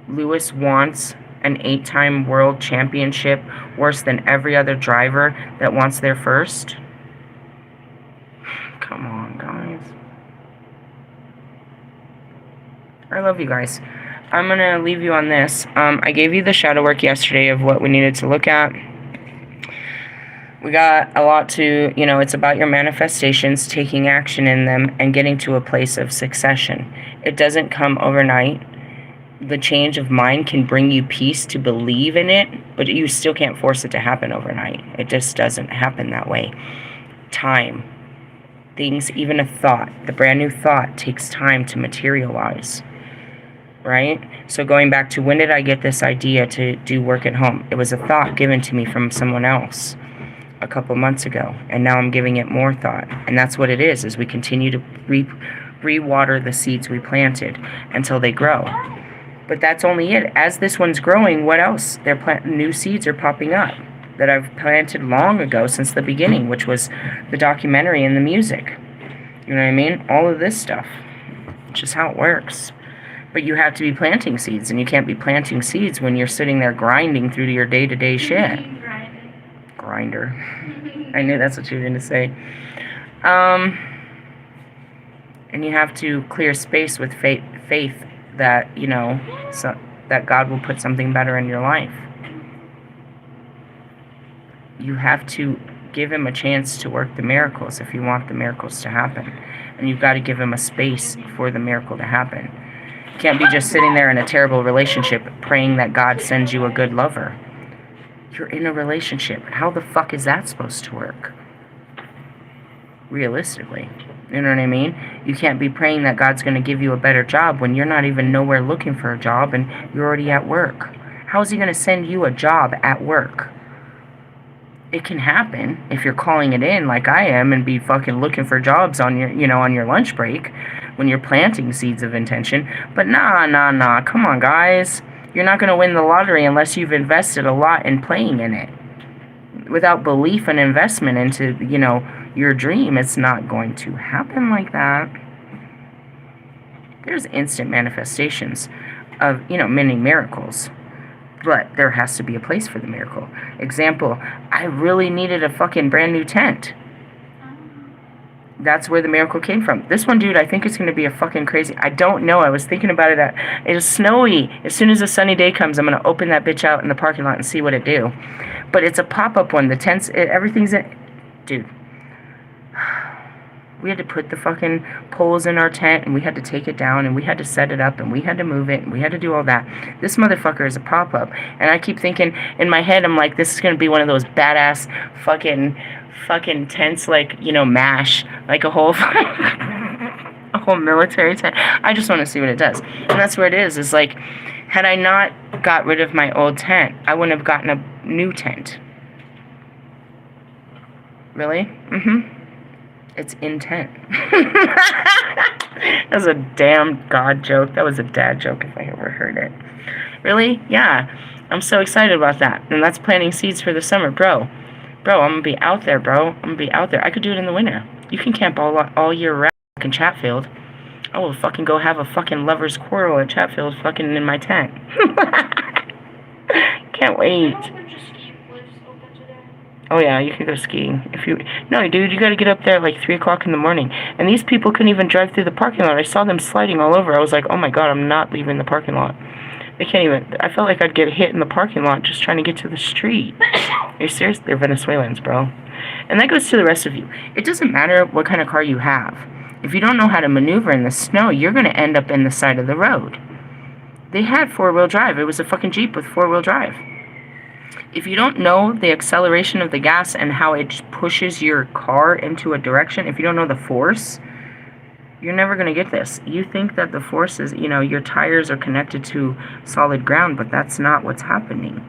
Lewis wants an 8-time world championship worse than every other driver that wants their first? Come on, guys. I love you guys. I'm going to leave you on this. I gave you the shadow work yesterday of what we needed to look at. We got a lot to, you know, it's about your manifestations, taking action in them, and getting to a place of succession. It doesn't come overnight. The change of mind can bring you peace to believe in it, but you still can't force it to happen overnight. It just doesn't happen that way. Time. Things, even a thought, the brand new thought takes time to materialize. Right? So going back to when did I get this idea to do work at home? It was a thought given to me from someone else a couple months ago, and now I'm giving it more thought. And that's what it is we continue to re-water the seeds we planted until they grow. But that's only it. As this one's growing, what else? New seeds are popping up that I've planted long ago since the beginning, which was the documentary and the music. You know what I mean? All of this stuff. It's just how it works. But you have to be planting seeds, and you can't be planting seeds when you're sitting there grinding through your day-to-day shit. Grinder. I knew that's what you were going to say. And you have to clear space with faith that, you know, that God will put something better in your life. You have to give him a chance to work the miracles if you want the miracles to happen. And you've got to give him a space for the miracle to happen. You can't be just sitting there in a terrible relationship praying that God sends you a good lover. You're in a relationship. How the fuck is that supposed to work? Realistically. You know what I mean? You can't be praying that God's going to give you a better job when you're not even nowhere looking for a job and you're already at work. How is he going to send you a job at work? It can happen if you're calling it in like I am and be fucking looking for jobs on your, you know, on your lunch break when you're planting seeds of intention. But nah. Come on, guys. You're not going to win the lottery unless you've invested a lot in playing in it. Without belief and investment into, you know, your dream, it's not going to happen like that. There's instant manifestations of, you know, many miracles. But there has to be a place for the miracle. Example, I really needed a fucking brand new tent. That's where the miracle came from. This one, dude, I think it's going to be a fucking crazy... I don't know. I was thinking about it. It is snowy. As soon as a sunny day comes, I'm going to open that bitch out in the parking lot and see what it do. But it's a pop-up one. The tents, everything's in... Dude. We had to put the fucking poles in our tent, and we had to take it down, and we had to set it up, and we had to move it, and we had to do all that. This motherfucker is a pop-up. And I keep thinking, in my head, I'm like, this is going to be one of those badass fucking tents, like, you know, MASH, like a whole a whole military tent. I just want to see what it does. And that's where it is like, had I not got rid of my old tent, I wouldn't have gotten a new tent. Really? It's intent. That was a damn God joke. That was a dad joke if I ever heard it. Really? Yeah. I'm so excited about that. And that's planting seeds for the summer, bro. Bro, I'm going to be out there, bro. I'm going to be out there. I could do it in the winter. You can camp all year round in Chatfield. I will fucking go have a fucking lover's quarrel at Chatfield fucking in my tent. Can't wait. Oh yeah, you can go skiing. No, dude, you gotta get up there at like 3 o'clock in the morning. And these people couldn't even drive through the parking lot. I saw them sliding all over. I was like, oh my god, I'm not leaving the parking lot. They can't even... I felt like I'd get hit in the parking lot just trying to get to the street. Are you serious? They're Venezuelans, bro. And that goes to the rest of you. It doesn't matter what kind of car you have. If you don't know how to maneuver in the snow, you're going to end up in the side of the road. They had 4-wheel drive. It was a fucking Jeep with 4-wheel drive. If you don't know the acceleration of the gas and how it pushes your car into a direction, if you don't know the force... You're never going to get this. You think that the force is, you know, your tires are connected to solid ground, but that's not what's happening.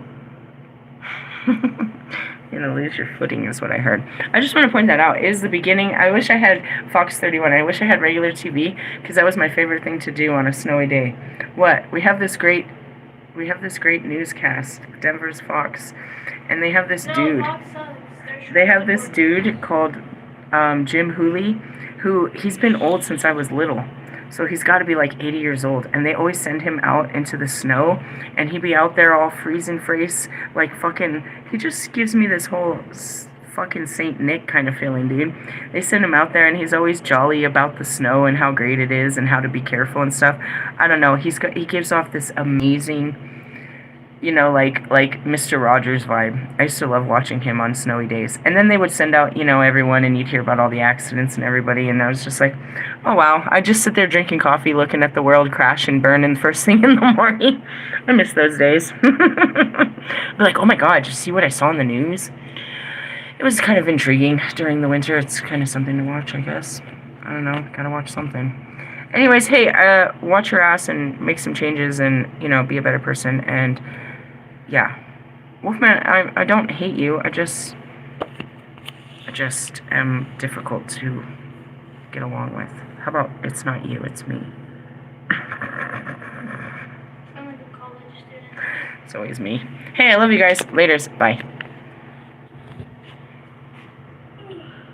You're going to lose your footing is what I heard. I just want to point that out. It is the beginning. I wish I had Fox 31. I wish I had regular TV, because that was my favorite thing to do on a snowy day. What? We have this great newscast, Denver's Fox, and they have this dude. They have this dude called Jim Hooley, who, he's been old since I was little, so he's got to be like 80 years old, and they always send him out into the snow, and he'd be out there all freezing face, like fucking, he just gives me this whole fucking Saint Nick kind of feeling, dude. They send him out there, and he's always jolly about the snow and how great it is and how to be careful and stuff. I don't know, he gives off this amazing... You know, like Mr. Rogers vibe. I used to love watching him on snowy days. And then they would send out, you know, everyone, and you'd hear about all the accidents and everybody, and I was just like, oh wow. I just sit there drinking coffee, looking at the world crash and burn in the first thing in the morning. I miss those days. Be like, oh my god, did you see what I saw in the news? It was kind of intriguing during the winter. It's kind of something to watch, I guess. I don't know, gotta watch something. Anyways, hey, watch your ass and make some changes and, you know, be a better person, and... Yeah. Wolfman, I don't hate you. I just am difficult to get along with. How about it's not you, it's me? I'm like a college student. It's always me. Hey, I love you guys. Laters. Bye.